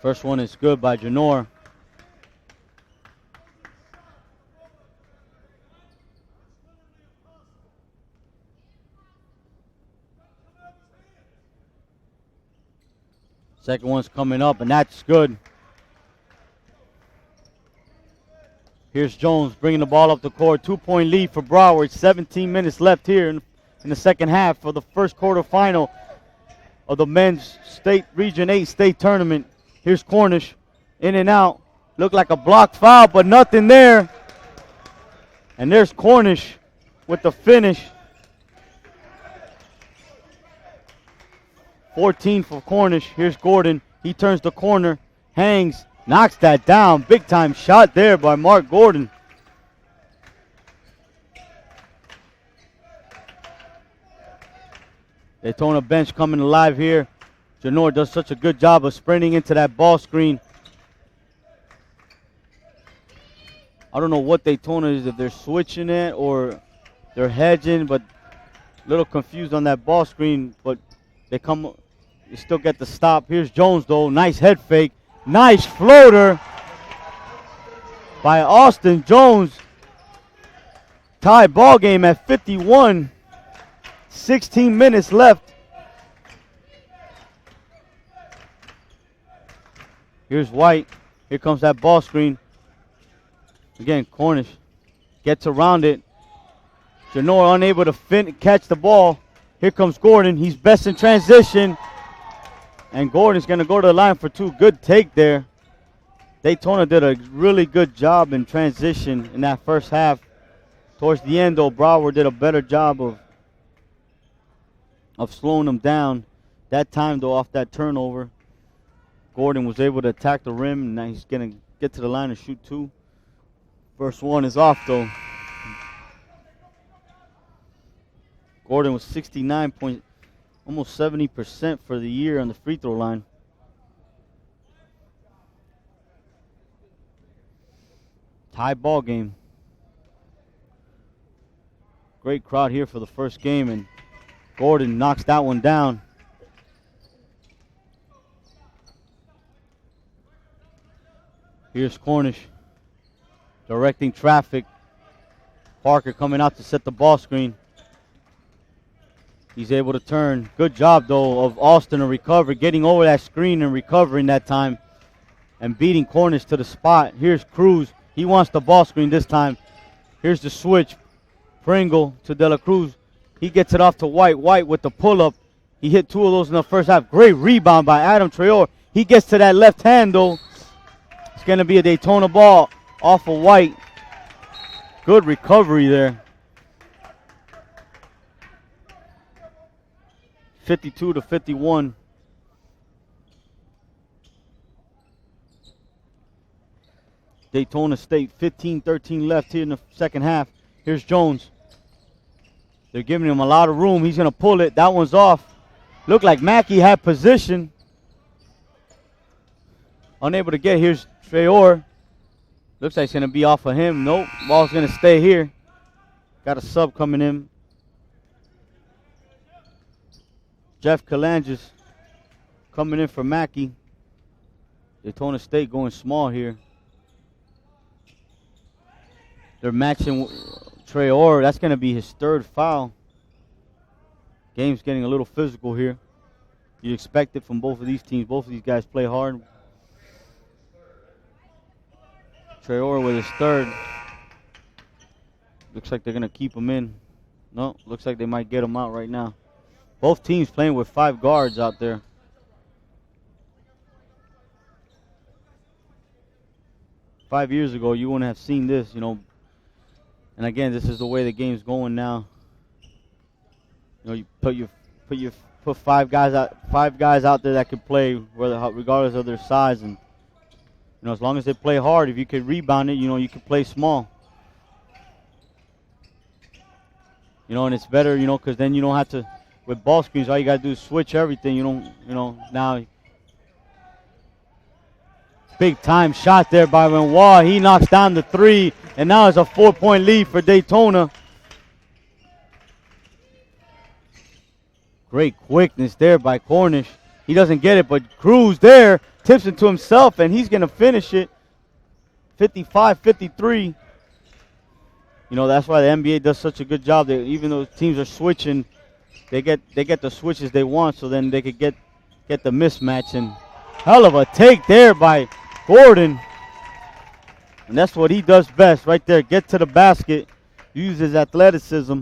First one is good by Janor. Second one's coming up, and that's good. Here's Jones bringing the ball up the court. 2-point lead for Broward. 17 minutes left here in the second half for the first quarterfinal of the men's state Region 8 state tournament. Here's Cornish in and out. Looked like a block foul, but nothing there. And there's Cornish with the finish. 14 for Cornish. Here's Gordon. He turns the corner, hangs, knocks that down. Big time shot there by Mark Gordon. Daytona bench coming alive here. Janor does such a good job of sprinting into that ball screen. I don't know what Daytona is, if they're switching it or they're hedging, but a little confused on that ball screen, but they still get the stop. Here's Jones though, nice head fake. Nice floater by Austin Jones. Tie ball game at 51. 16 minutes left. Here's White. Here comes that ball screen. Again, Cornish gets around it. Janor unable to catch the ball. Here comes Gordon. He's best in transition. And Gordon's going to go to the line for 2. Good take there. Daytona did a really good job in transition in that first half. Towards the end, though, Broward did a better job of slowing them down. That time, though, off that turnover, Gordon was able to attack the rim, and now he's going to get to the line and shoot 2. First one is off, though. Gordon was 69 points. Almost 70% for the year on the free throw line. Tie ball game. Great crowd here for the first game, and Gordon knocks that one down. Here's Cornish directing traffic. Parker coming out to set the ball screen. He's able to turn. Good job, though, of Austin to recover, getting over that screen and recovering that time and beating Cornish to the spot. Here's Cruz. He wants the ball screen this time. Here's the switch. Pringle to De La Cruz. He gets it off to White. White with the pull-up. He hit 2 of those in the first half. Great rebound by Adam Traore. He gets to that left hand, though. It's going to be a Daytona ball off of White. Good recovery there. 52-51. Daytona State, 15-13 left here in the second half. Here's Jones. They're giving him a lot of room. He's going to pull it. That one's off. Looked like Mackey had position. Unable to get. Here's Traore. Looks like it's going to be off of him. Nope. Ball's going to stay here. Got a sub coming in. Jeff Kalangis coming in for Mackey. Daytona State going small here. They're matching Traore. That's going to be his third foul. Game's getting a little physical here. You expect it from both of these teams. Both of these guys play hard. Traore with his third. Looks like they're going to keep him in. No, looks like they might get him out right now. Both teams playing with 5 guards out there. Five years ago, you wouldn't have seen this, you know. And again, this is the way the game's going now. You know, you put 5 guys out there that can play, regardless of their size, and you know, as long as they play hard, if you can rebound it, you know, you can play small. You know, and it's better, you know, because then you don't have to. With ball screens, all you got to do is switch everything. You don't, you know, now. Big time shot there by Benoit. He knocks down the 3, and now it's a 4-point lead for Daytona. Great quickness there by Cornish. He doesn't get it, but Cruz there tips it to himself, and he's going to finish it 55-53. You know, that's why the NBA does such a good job. Even though teams are switching, they get the switches they want, so then they could get the mismatch. And hell of a take there by Gordon. And that's what he does best right there. Get to the basket, use his athleticism.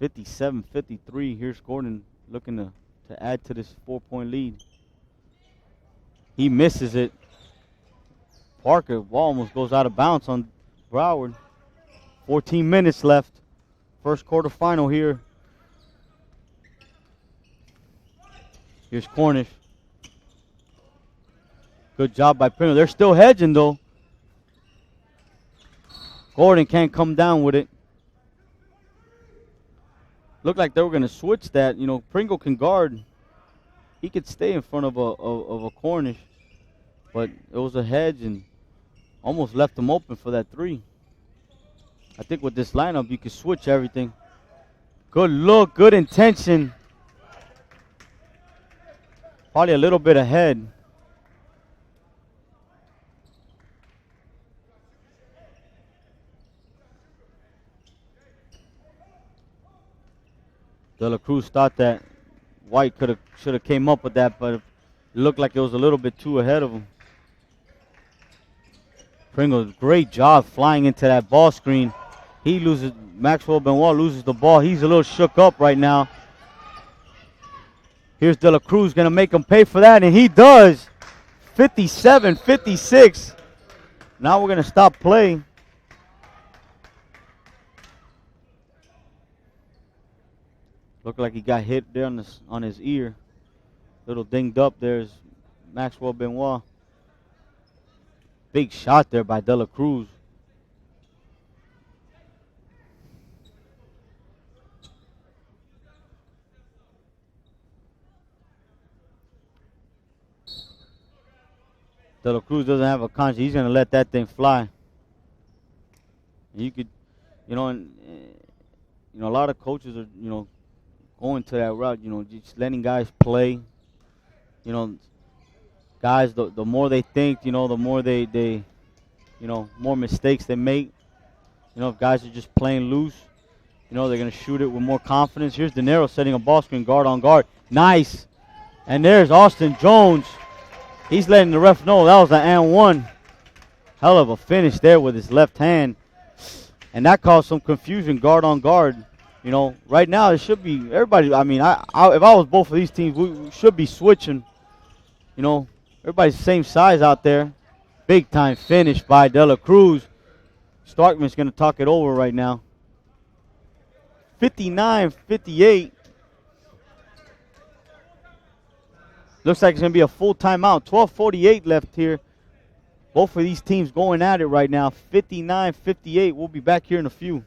(57-53). Here's Gordon looking to add to this 4-point lead. He misses it. Parker, ball almost goes out of bounds on Broward. 14 minutes left. First quarterfinal here. Here's Cornish. Good job by Primo. They're still hedging though. Gordon can't come down with it. Looked like they were going to switch that. You know, Pringle can guard. He could stay in front of a Cornish. But it was a hedge and almost left him open for that 3. I think with this lineup, you can switch everything. Good look, good intention. Probably a little bit ahead. De La Cruz thought that White should have came up with that, but it looked like it was a little bit too ahead of him. Pringle, great job flying into that ball screen. He loses, Maxwell Benoit loses the ball. He's a little shook up right now. Here's De La Cruz going to make him pay for that, and he does. 57-56. Now we're going to stop play. Looked like he got hit there on his ear. Little dinged up there is Maxwell Benoit. Big shot there by De La Cruz. De La Cruz doesn't have a conscience. He's going to let that thing fly. And you could, you know, and you know, a lot of coaches are, you know, going to that route, you know, just letting guys play. You know, guys, the more they think, you know, the more they you know, more mistakes they make. You know, if guys are just playing loose, you know, they're going to shoot it with more confidence. Here's De Niro setting a ball screen, guard on guard. Nice. And there's Austin Jones. He's letting the ref know that was an and one. Hell of a finish there with his left hand. And that caused some confusion, guard on guard. You know, right now it should be everybody. I mean, if I was both of these teams, we should be switching. You know, everybody's the same size out there. Big time finish by De La Cruz. Starkman's going to talk it over right now. 59-58. Looks like it's going to be a full timeout. 12:48 left here. Both of these teams going at it right now. 59-58. We'll be back here in a few.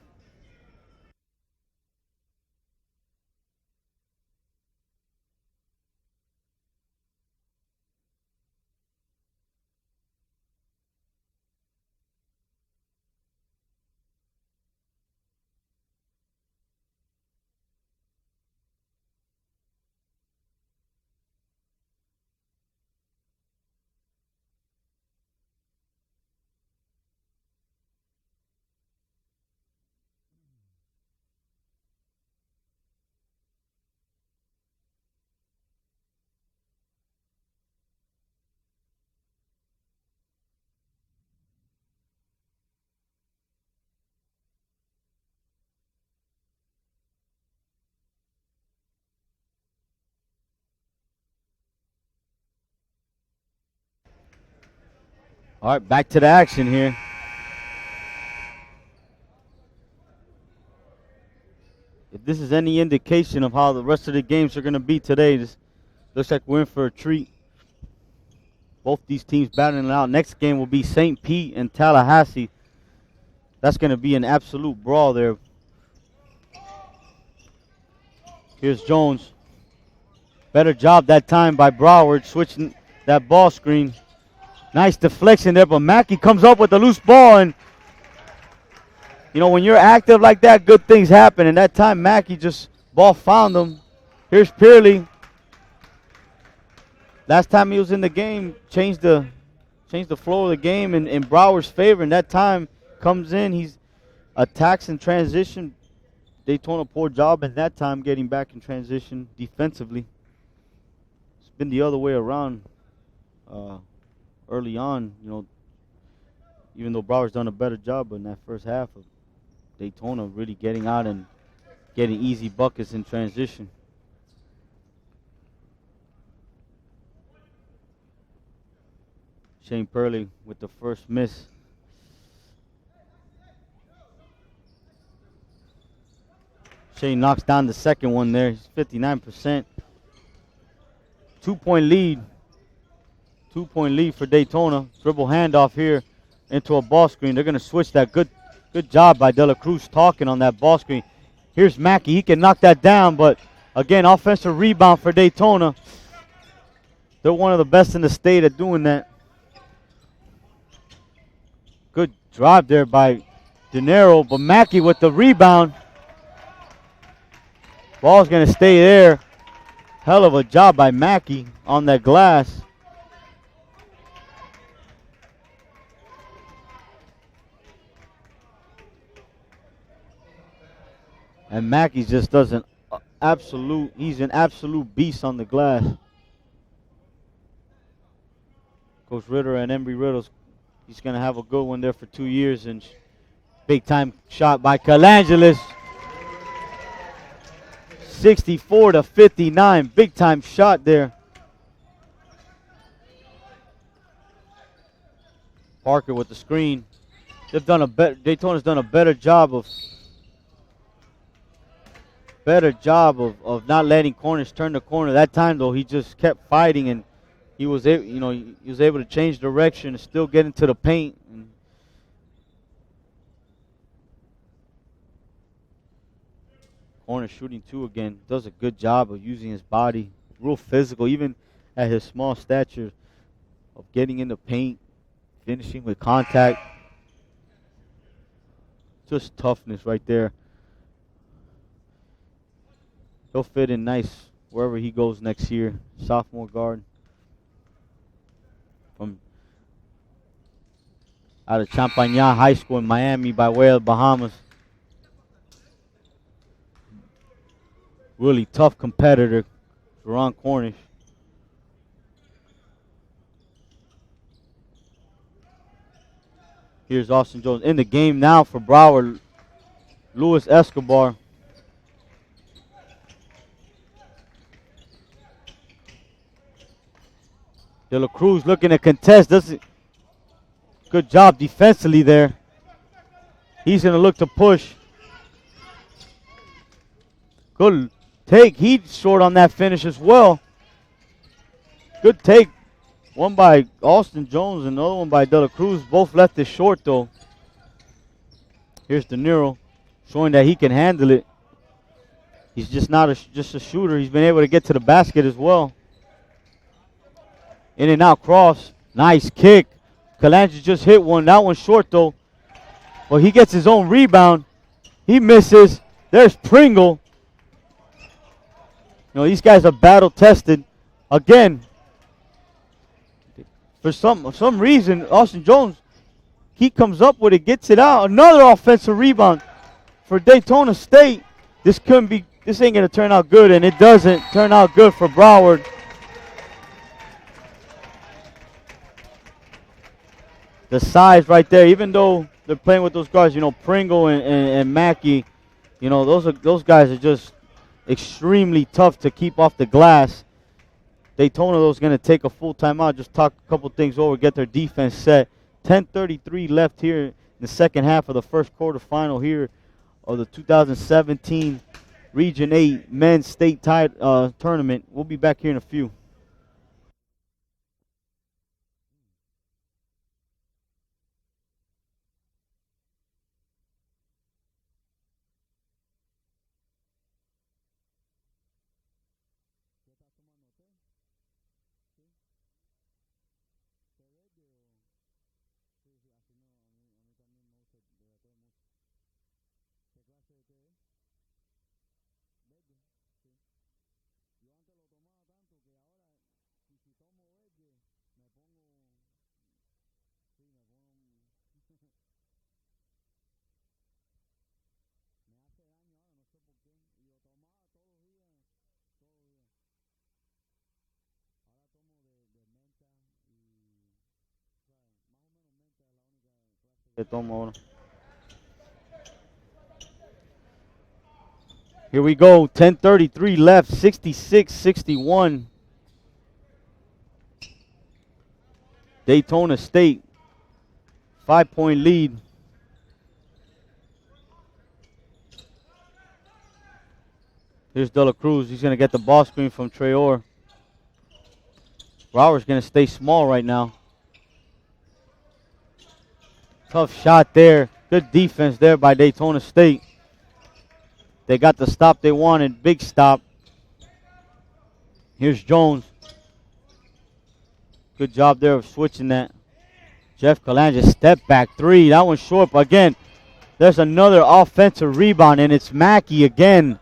All right, back to the action here. If this is any indication of how the rest of the games are going to be today, this looks like we're in for a treat. Both these teams battling it out. Next game will be St. Pete and Tallahassee. That's going to be an absolute brawl there. Here's Jones. Better job that time by Broward switching that ball screen. Nice deflection there, but Mackey comes up with the loose ball, and you know, when you're active like that, good things happen. And that time, Mackey just ball found him. Here's Pearley. Last time he was in the game, changed the flow of the game in Broward's favor. And that time comes in, he's attacks in transition. Daytona poor job in that time getting back in transition defensively. It's been the other way around early on. You know, even though Broward's done a better job in that first half of Daytona really getting out and getting easy buckets in transition. Shane Pearley with the first miss. Shane knocks down the second one there. He's 59%. 2-point lead. 2-point lead for Daytona. Dribble handoff here into a ball screen. They're going to switch that. Good job by De La Cruz talking on that ball screen. Here's Mackey. He can knock that down, but again, offensive rebound for Daytona. They're one of the best in the state at doing that. Good drive there by De Niro, but Mackey with the rebound. Ball's going to stay there. Hell of a job by Mackey on that glass. And Mackey just does an he's an absolute beast on the glass. Coach Ritter and Embry Riddles, he's going to have a good one there for 2 years. And big time shot by Calangelis. 64-59, big time shot there. Parker with the screen. Daytona's done a better job of not letting Cornish turn the corner. That time though, he just kept fighting, and he was able to change direction and still get into the paint. And Cornish shooting two again. Does a good job of using his body. Real physical, even at his small stature, of getting in the paint, finishing with contact. Just toughness right there. He'll fit in nice wherever he goes next year. Sophomore guard from out of Champagnat High School in Miami by way of Bahamas. Really tough competitor, Ron Cornish. Here's Austin Jones in the game now for Broward. Luis Escobar. De La Cruz looking to contest. Good job defensively there. He's going to look to push. Good take. He's short on that finish as well. Good take. One by Austin Jones and another one by De La Cruz. Both left it short, though. Here's De Niro showing that he can handle it. He's just not just a shooter. He's been able to get to the basket as well. In and out cross. Nice kick. Calangi just hit one. That one's short, though. But he gets his own rebound. He misses. There's Pringle. You know, these guys are battle tested. Again, for some reason, Austin Jones, he comes up with it, gets it out. Another offensive rebound for Daytona State. This ain't gonna turn out good, and it doesn't turn out good for Broward. The size right there, even though they're playing with those guys, you know, Pringle and Mackey, you know, those guys are just extremely tough to keep off the glass. Daytona, though, is going to take a full timeout, just talk a couple things over, get their defense set. 10:33 left here in the second half of the first quarterfinal here of the 2017 Region 8 Men's State Tournament. We'll be back here in a few. Here we go, 10:33 left, 66-61. Daytona State, 5-point lead. Here's De La Cruz. He's going to get the ball screen from Traore. Broward's going to stay small right now. Tough shot there. Good defense there by Daytona State. They got the stop they wanted. Big stop. Here's Jones. Good job there of switching that. Jeff Calangi, step back three. That one's short, but again, there's another offensive rebound, and it's Mackey again.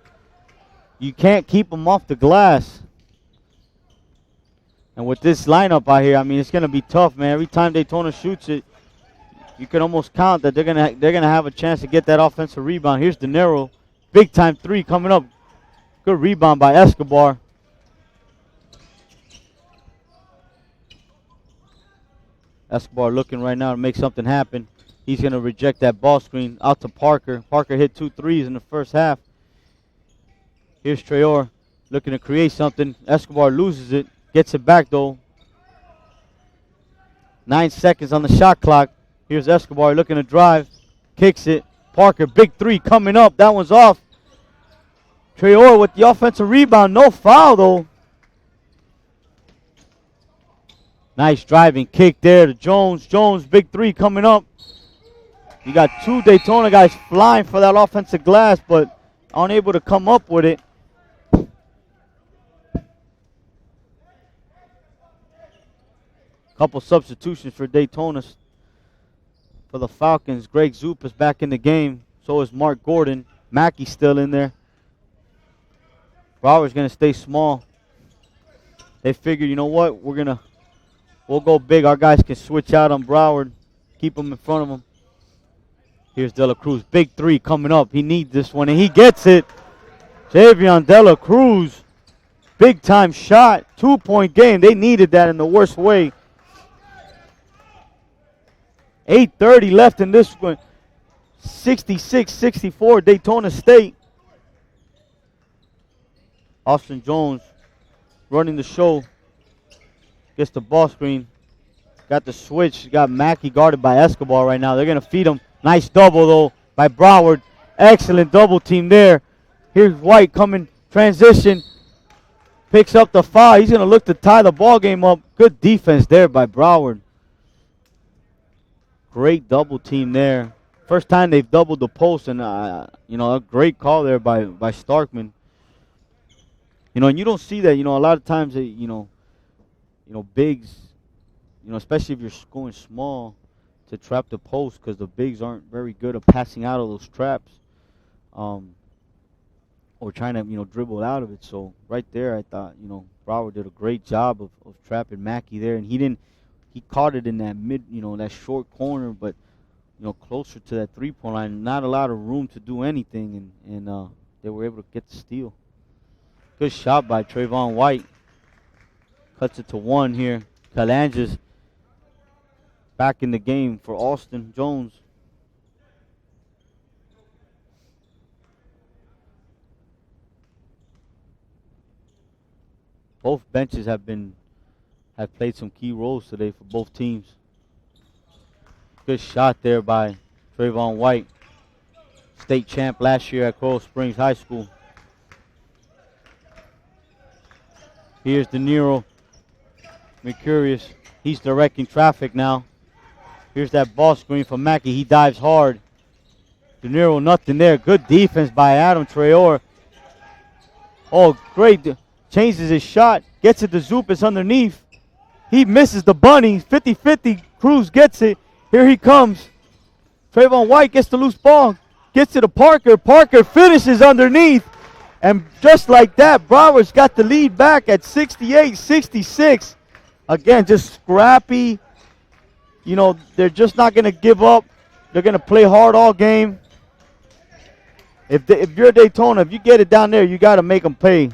You can't keep him off the glass. And with this lineup out here, I mean, it's going to be tough, man. Every time Daytona shoots it, you can almost count that they're gonna have a chance to get that offensive rebound. Here's De Niro. Big time three coming up. Good rebound by Escobar. Escobar looking right now to make something happen. He's going to reject that ball screen out to Parker. Parker hit 2 threes in the first half. Here's Traore looking to create something. Escobar loses it. Gets it back, though. 9 seconds on the shot clock. Here's Escobar looking to drive. Kicks it. Parker, big three coming up. That one's off. Traore with the offensive rebound. No foul, though. Nice driving kick there to Jones. Jones, big three coming up. You got 2 Daytona guys flying for that offensive glass, but unable to come up with it. Couple substitutions for Daytona. For the Falcons, Greg Zoop is back in the game. So is Mark Gordon. Mackey's still in there. Broward's going to stay small. They figured, you know what, we'll go big. Our guys can switch out on Broward. Keep them in front of them. Here's De La Cruz. Big three coming up. He needs this one, and he gets it. Javion De La Cruz. Big time shot. 2-point game. They needed that in the worst way. 8:30 left in this one. 66-64 Daytona State. Austin Jones running the show. Gets the ball screen. Got the switch. Got Mackey guarded by Escobar right now. They're going to feed him. Nice double, though, by Broward. Excellent double team there. Here's White coming. Transition. Picks up the foul. He's going to look to tie the ball game up. Good defense there by Broward. Great double team there. First time they've doubled the post, and a great call there by Starkman. And you don't see that. A lot of times, bigs, especially if you're going small, to trap the post, because the bigs aren't very good at passing out of those traps, or trying to dribble out of it. So right there, I thought Broward did a great job of trapping Mackey there, and he caught it in that mid, that short corner, but closer to that 3-point line. Not a lot of room to do anything, and they were able to get the steal. Good shot by Trayvon White. Cuts it to 1 here. Calanges back in the game for Austin Jones. Both benches have played some key roles today for both teams. Good shot there by Trayvon White, state champ last year at Coral Springs High School. Here's De Niro. Mercurius. He's directing traffic now. Here's that ball screen for Mackey. He dives hard. De Niro, nothing there. Good defense by Adam Traore. Oh, great. Changes his shot. Gets it to Zoop. It's underneath. He misses the bunny. 50-50. Cruz gets it. Here he comes. Trayvon White gets the loose ball. Gets it to Parker. Parker finishes underneath. And just like that, Broward's got the lead back at 68-66. Again, just scrappy. They're just not going to give up. They're going to play hard all game. If you're Daytona, if you get it down there, you got to make them pay.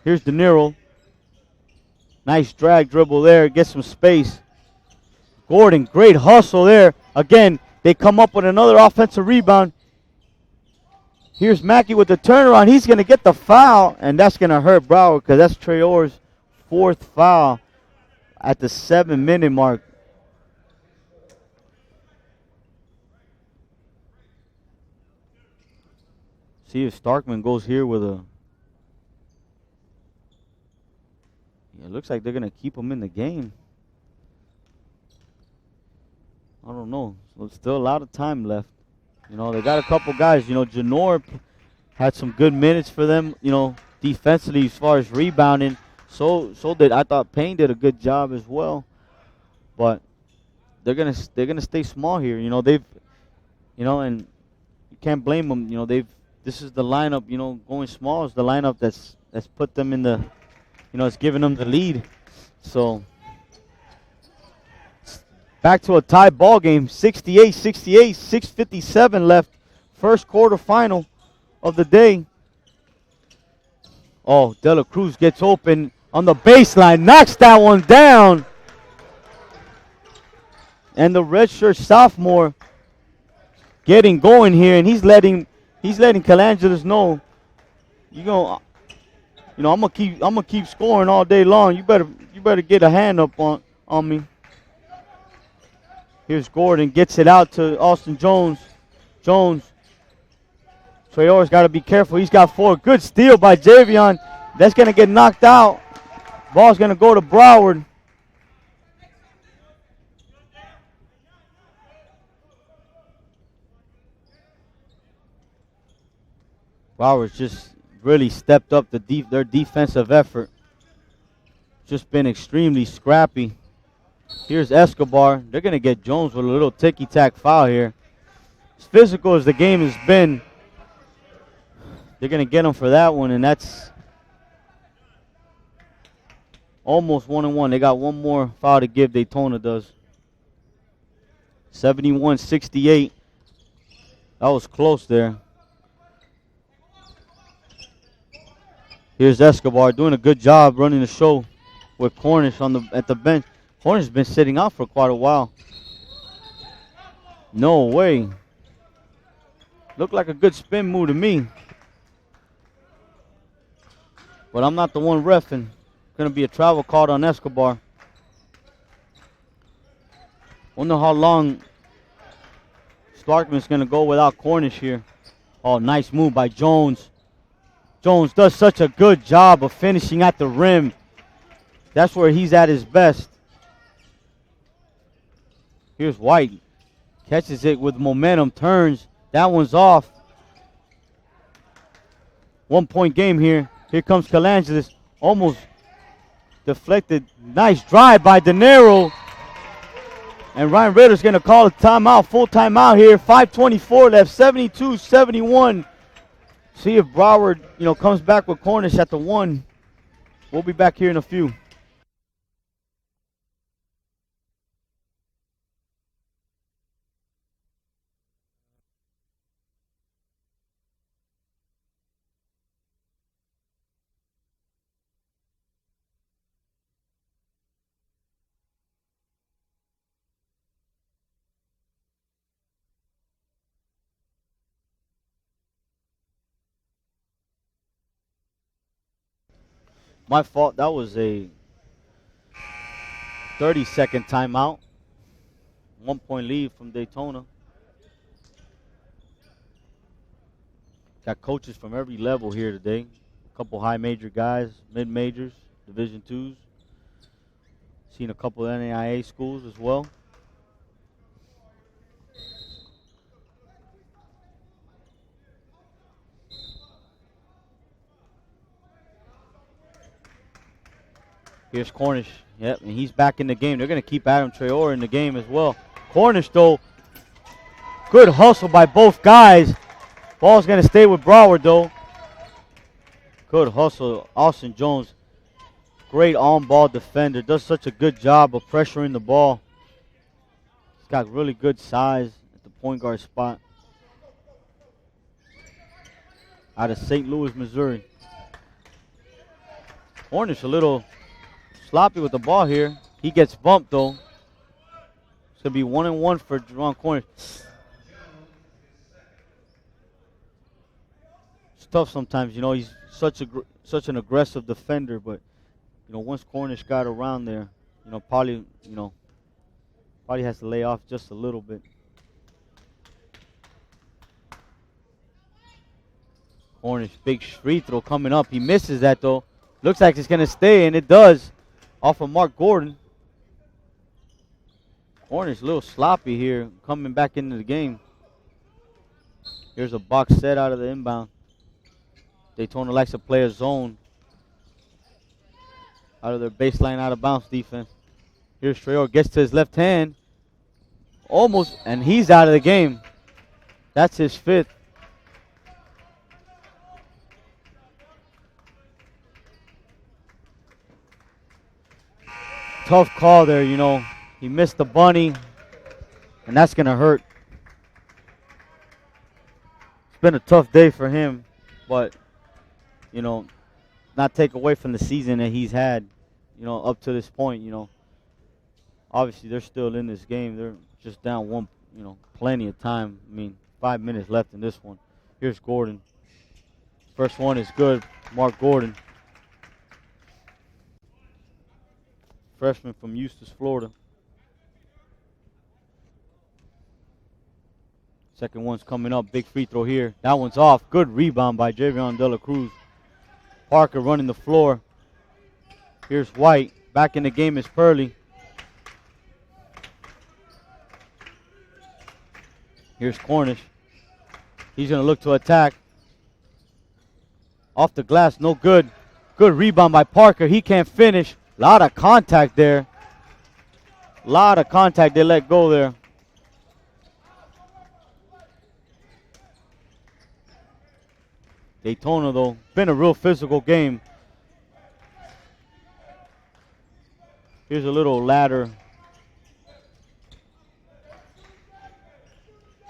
Here's De Niro. Nice drag dribble there. Gets some space. Gordon, great hustle there. Again, they come up with another offensive rebound. Here's Mackey with the turnaround. He's going to get the foul, and that's going to hurt Broward because that's Traore's 4th foul at the 7-minute mark. See if Starkman goes here with a... It looks like they're going to keep him in the game. I don't know. So still a lot of time left. They got a couple guys. Janor had some good minutes for them, defensively as far as rebounding. So did, I thought Payne did a good job as well. But they're gonna stay small here. They've, and you can't blame them. This is the lineup. Going small is the lineup that's put them in the, it's giving them the lead. So back to a tie ball game, 68-68, 6:57 left. First quarterfinal of the day. Oh, De La Cruz gets open on the baseline, knocks that one down. And the redshirt sophomore getting going here, and he's letting Calangelos know, I'm gonna keep scoring all day long. You better get a hand up on me. Here's Gordon, gets it out to Austin Jones. Traore's got to be careful. He's got 4. Good steal by Javion. That's going to get knocked out. Ball's going to go to Broward. Broward's just really stepped up their defensive effort. Just been extremely scrappy. Here's Escobar. They're going to get Jones with a little ticky-tack foul here. As physical as the game has been, they're going to get him for that one, and that's almost 1-1. They got one more foul to give, Daytona does. 71-68. That was close there. Here's Escobar doing a good job running the show with Cornish at the bench. Cornish has been sitting out for quite a while. No way. Looked like a good spin move to me. But I'm not the one reffing. Going to be a travel call on Escobar. Wonder how long Starkman's going to go without Cornish here. Oh, nice move by Jones. Jones does such a good job of finishing at the rim. That's where he's at his best. Here's White. Catches it with momentum, turns. That one's off. 1 point game here. Here comes Calangelis. Almost deflected. Nice drive by De Niro. And Ryan Ritter's going to call a timeout, full timeout here. 5:24 left, 72-71. See if Broward, comes back with Cornish at the 1. We'll be back here in a few. My fault. That was a 30-second timeout. 1 point lead from Daytona. Got coaches from every level here today. A couple high major guys, mid majors, Division twos. Seen a couple of NAIA schools as well. Here's Cornish. Yep, and he's back in the game. They're going to keep Adam Traore in the game as well. Cornish, though, good hustle by both guys. Ball's going to stay with Broward, though. Good hustle. Austin Jones, great on-ball defender. Does such a good job of pressuring the ball. He's got really good size at the point guard spot. Out of St. Louis, Missouri. Cornish a little sloppy with the ball here. He gets bumped, though. It's going to be 1-1 for Jerron Cornish. It's tough sometimes. He's such an aggressive defender, but, once Cornish got around there, probably has to lay off just a little bit. Cornish, big free throw coming up. He misses that, though. Looks like it's going to stay, and it does. Off of Mark Gordon. Cornish a little sloppy here, coming back into the game. Here's a box set out of the inbound. Daytona likes to play a zone out of their baseline, out of bounds defense. Here's Traore, gets to his left hand. Almost, and he's out of the game. That's his 5th. Tough call there, He missed the bunny, and that's going to hurt. It's been a tough day for him, but, not take away from the season that he's had, up to this point, Obviously, they're still in this game. They're just down 1, plenty of time. 5 minutes left in this one. Here's Gordon. First one is good. Mark Gordon. Freshman from Eustis, Florida. Second one's coming up. Big free throw here. That one's off. Good rebound by Javion De La Cruz. Parker running the floor. Here's White. Back in the game is Purley. Here's Cornish. He's going to look to attack. Off the glass, no good. Good rebound by Parker. He can't finish. A lot of contact there. A lot of contact. They let go there. Daytona, though, been a real physical game. Here's a little ladder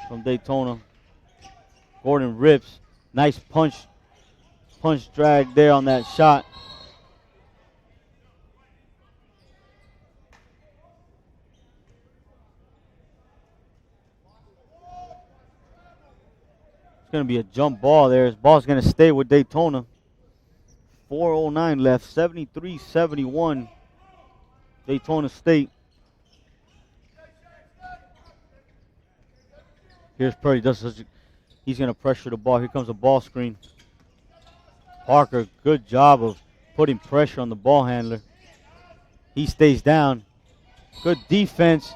from Daytona. Gordon rips. Nice punch drag there on that shot. It's going to be a jump ball there. His ball's going to stay with Daytona. 4:09 left. 73-71. Daytona State. Here's Purdy. He's going to pressure the ball. Here comes a ball screen. Parker, good job of putting pressure on the ball handler. He stays down. Good defense.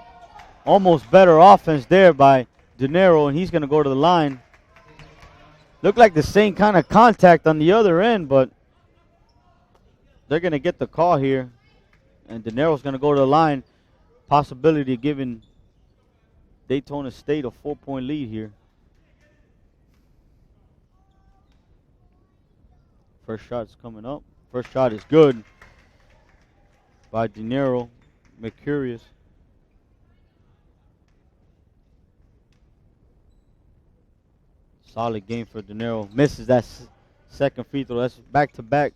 Almost better offense there by De Niro, and he's going to go to the line. Looked like the same kind of contact on the other end, but they're going to get the call here. And De Niro's going to go to the line. Possibility of giving Daytona State a 4-point lead here. First shot's coming up. First shot is good by De Niro. Mercurius. Solid game for De Niro. Misses that second free throw. That's back-to-back.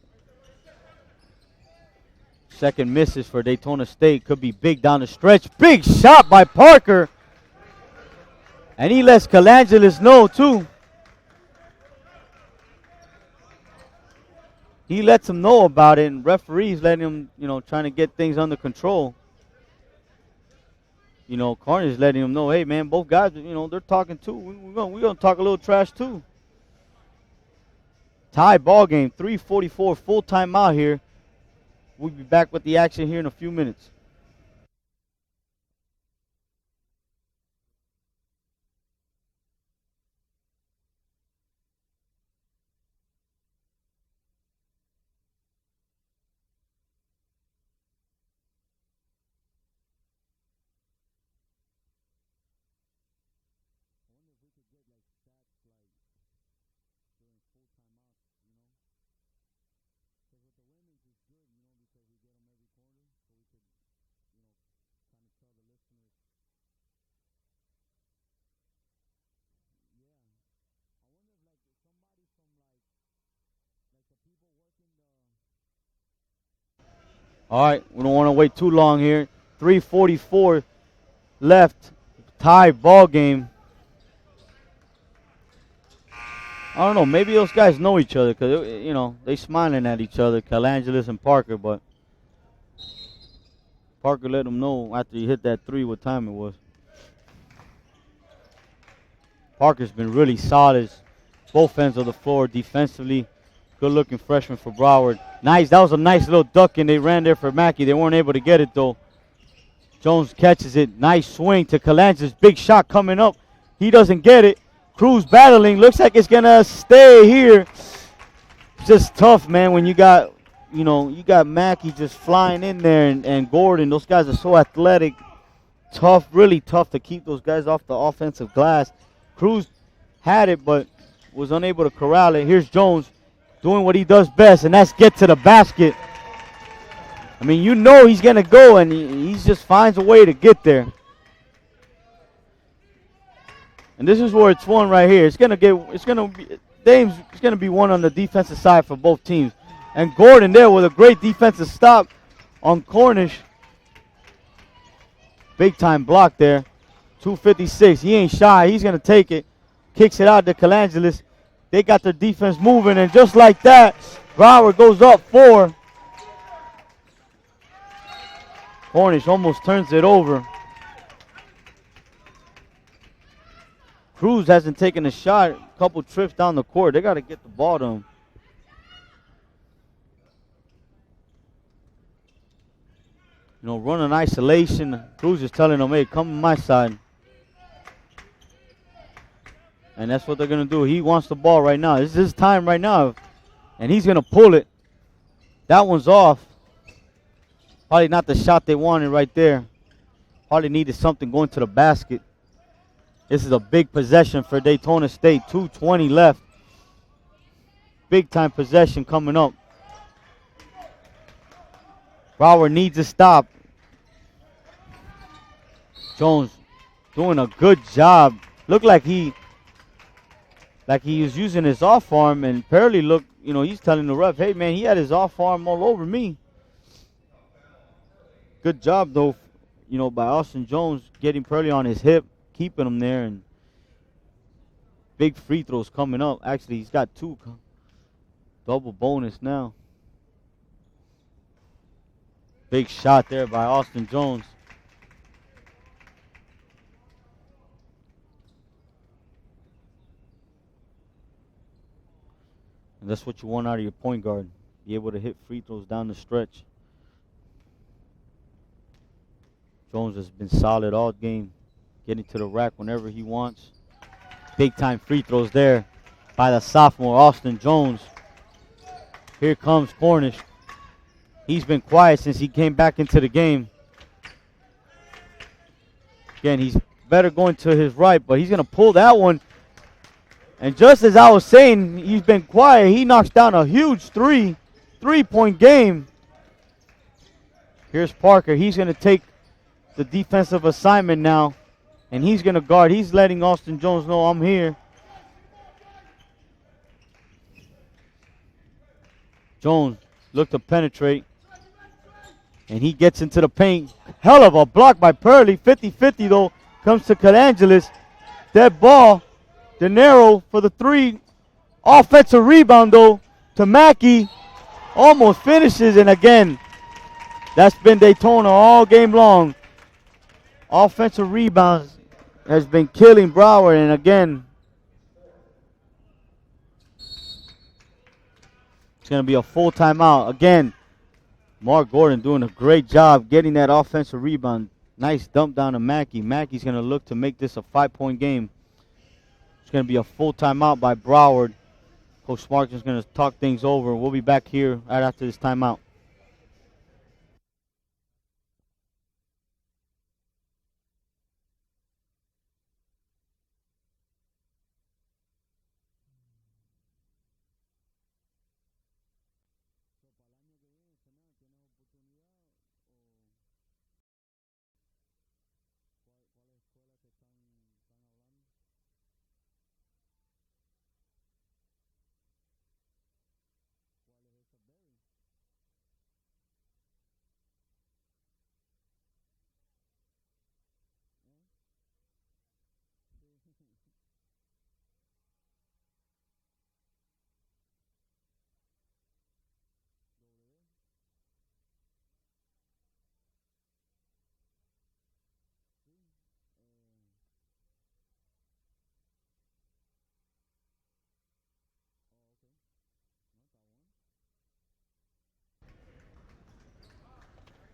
Second misses for Daytona State. Could be big down the stretch. Big shot by Parker. And he lets Calangelis know, too. He lets him know about it, and referees letting him, trying to get things under control. Carnage letting him know, hey, man, both guys, they're talking, too. We're going to talk a little trash, too. Tie ball game, 3:44, full timeout here. We'll be back with the action here in a few minutes. All right, we don't want to wait too long here. 3:44 left. Tie ball game. I don't know. Maybe those guys know each other because, they smiling at each other, Calangelis and Parker. But Parker let them know after he hit that three what time it was. Parker's been really solid. Both ends of the floor defensively. Good-looking freshman for Broward. Nice. That was a nice little duck, and they ran there for Mackey. They weren't able to get it, though. Jones catches it. Nice swing to Calangelis. Big shot coming up. He doesn't get it. Cruz battling. Looks like it's going to stay here. Just tough, man, when you got, you got Mackey just flying in there and Gordon. Those guys are so athletic. Tough, really tough to keep those guys off the offensive glass. Cruz had it, but was unable to corral it. Here's Jones doing what he does best, and that's get to the basket. I mean, he's going to go, and he just finds a way to get there. And this is where it's won right here. It's going to be one on the defensive side for both teams. And Gordon there with a great defensive stop on Cornish. Big time block there. 2:56. He ain't shy. He's going to take it. Kicks it out to Calangelis. They got their defense moving, and just like that, Broward goes up 4. Cornish almost turns it over. Cruz hasn't taken a shot. A couple trips down the court. They got to get the ball to him. Run in isolation. Cruz is telling them, hey, come on my side. And that's what they're going to do. He wants the ball right now. This is his time right now. And he's going to pull it. That one's off. Probably not the shot they wanted right there. Probably needed something going to the basket. This is a big possession for Daytona State. 2:20 left. Big time possession coming up. Broward needs a stop. Jones doing a good job. Looked like he was using his off arm, and apparently he's telling the ref, hey man, he had his off arm all over me. Good job though, by Austin Jones getting Pearly on his hip, keeping him there, and big free throws coming up. Actually, he's got 2. Double bonus now. Big shot there by Austin Jones. And that's what you want out of your point guard. Be able to hit free throws down the stretch. Jones has been solid all game. Getting to the rack whenever he wants. Big time free throws there by the sophomore, Austin Jones. Here comes Cornish. He's been quiet since he came back into the game. Again, he's better going to his right, but he's going to pull that one. And just as I was saying, he's been quiet. He knocks down a huge three-point game. Here's Parker. He's going to take the defensive assignment now, and he's going to guard. He's letting Austin Jones know, I'm here. Jones look to penetrate, and he gets into the paint. Hell of a block by Purley. 50-50 though. Comes to Calangelis. Dead ball. De Niro for the three. Offensive rebound though to Mackey. Almost finishes, and again, that's been Daytona all game long. Offensive rebounds has been killing Broward, and again, it's going to be a full timeout. Again, Mark Gordon doing a great job getting that offensive rebound. Nice dump down to Mackey. Mackey's going to look to make this a 5-point game. It's going to be a full timeout by Broward. Coach Smarks is going to talk things over. We'll be back here right after this timeout.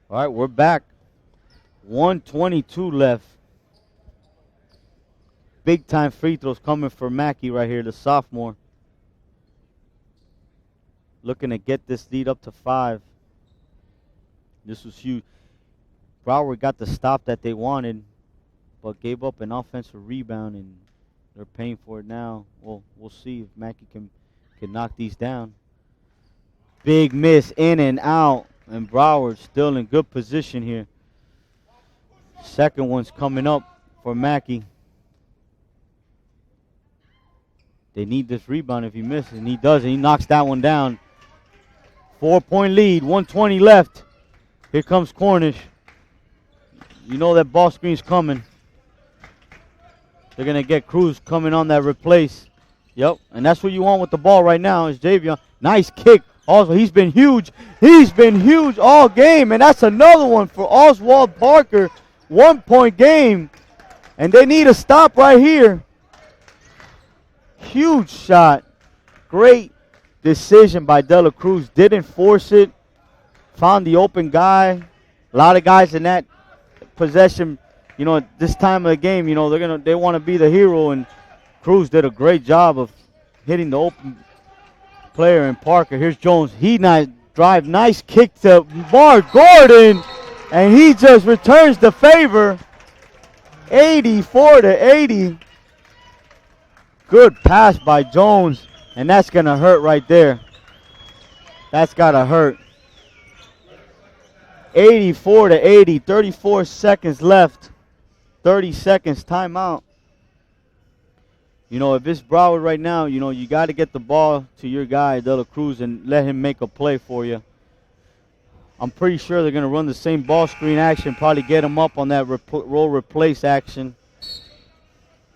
All right, we're back. 1:22 left. Big time free throws coming for Mackey right here, the sophomore. Looking to get this lead up to 5. This was huge. Broward got the stop that they wanted, but gave up an offensive rebound, and they're paying for it now. Well, we'll see if Mackey can knock these down. Big miss in and out. And Broward still in good position here. Second one's coming up for Mackey. They need this rebound if he misses, and he does, and he knocks that one down. 4-point lead, 1:20 left. Here comes Cornish. You know that ball screen's coming. They're going to get Cruz coming on that replace. Yep, and that's what you want with the ball right now is Javion. Nice kick. Also, he's been huge. He's been huge all game, and that's another one for Oswald Parker. 1-point game, and they need a stop right here. Huge shot. Great decision by De La Cruz. Didn't force it. Found the open guy. A lot of guys in that possession, you know, at this time of the game, you know, they want to be the hero, and Cruz did a great job of hitting the open player in Parker. Here's Jones. He drive. Nice kick to Mark Gordon, and he just returns the favor. 84-80. Good pass by Jones, and that's going to hurt right there. That's got to hurt. 84-80. 34 seconds left. 30 seconds timeout. You know, if it's Broward right now, you know, you got to get the ball to your guy, De La Cruz, and let him make a play for you. I'm pretty sure they're going to run the same ball screen action, probably get him up on that roll replace action.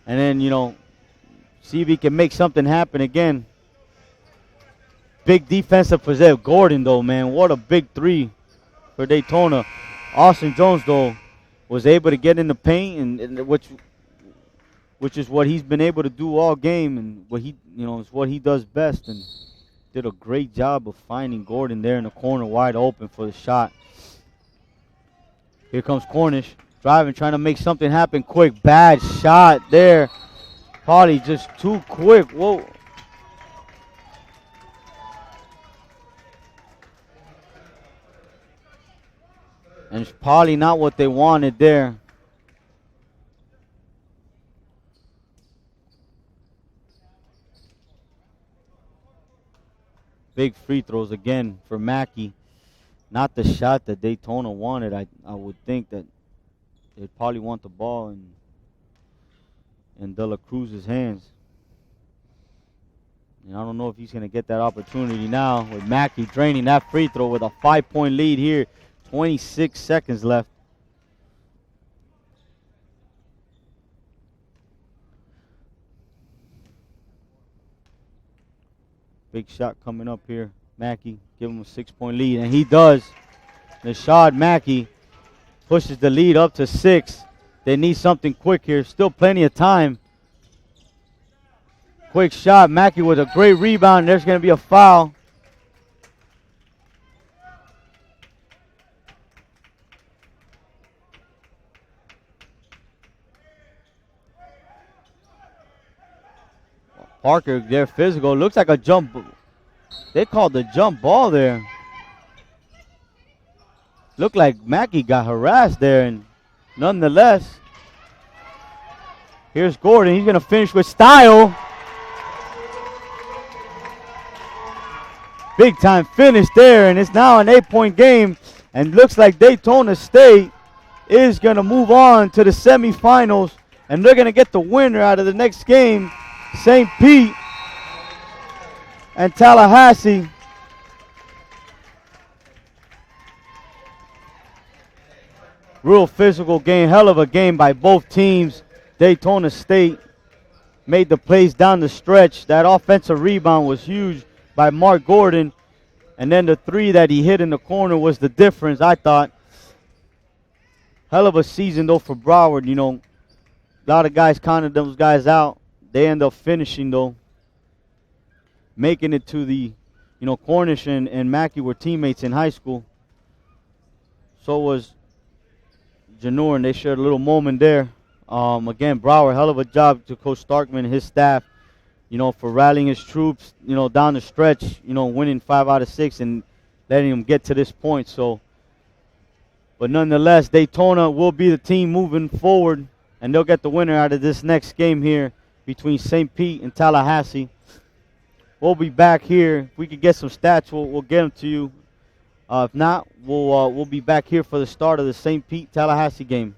And then, you know, see if he can make something happen again. Big defensive possession. Gordon, though, man, what a big three for Daytona. Austin Jones, though, was able to get in the paint, and which is what he's been able to do all game, and what he, you know, is what he does best. And did a great job of finding Gordon there in the corner wide open for the shot. Here comes Cornish, driving, trying to make something happen quick. Bad shot there. Pauly just too quick. Whoa. And it's probably not what they wanted there. Big free throws again for Mackey. Not the shot that Daytona wanted. I would think that they'd probably want the ball in De La Cruz's hands. And I don't know if he's going to get that opportunity now with Mackey draining that free throw with a 5-point lead here. 26 seconds left. Big shot coming up here. Mackey, give him a 6-point lead, and he does. Nashad Mackey pushes the lead up to 6. They need something quick here. Still plenty of time. Quick shot. Mackey with a great rebound. There's going to be a foul. Parker, they're physical. Looks like a jump. They called the jump ball there. Looked like Mackey got harassed there, and nonetheless, here's Gordon. He's going to finish with style. Big time finish there, and it's now an 8-point game, and looks like Daytona State is going to move on to the semifinals, and they're going to get the winner out of the next game. St. Pete and Tallahassee. Real physical game, hell of a game by both teams. Daytona State made the plays down the stretch. That offensive rebound was huge by Mark Gordon. And then the three that he hit in the corner was the difference, I thought. Hell of a season, though, for Broward. You know, a lot of guys counted those guys out. They end up finishing, though, making it to the, you know, Cornish and Mackey were teammates in high school. So was Janur, and they shared a little moment there. Again, Broward, hell of a job to Coach Starkman and his staff, you know, for rallying his troops, you know, down the stretch, you know, winning 5 out of 6 and letting them get to this point. So, but nonetheless, Daytona will be the team moving forward, and they'll get the winner out of this next game here between St. Pete and Tallahassee. We'll be back here. If we could get some stats, we'll get them to you. If not, we'll be back here for the start of the St. Pete-Tallahassee game.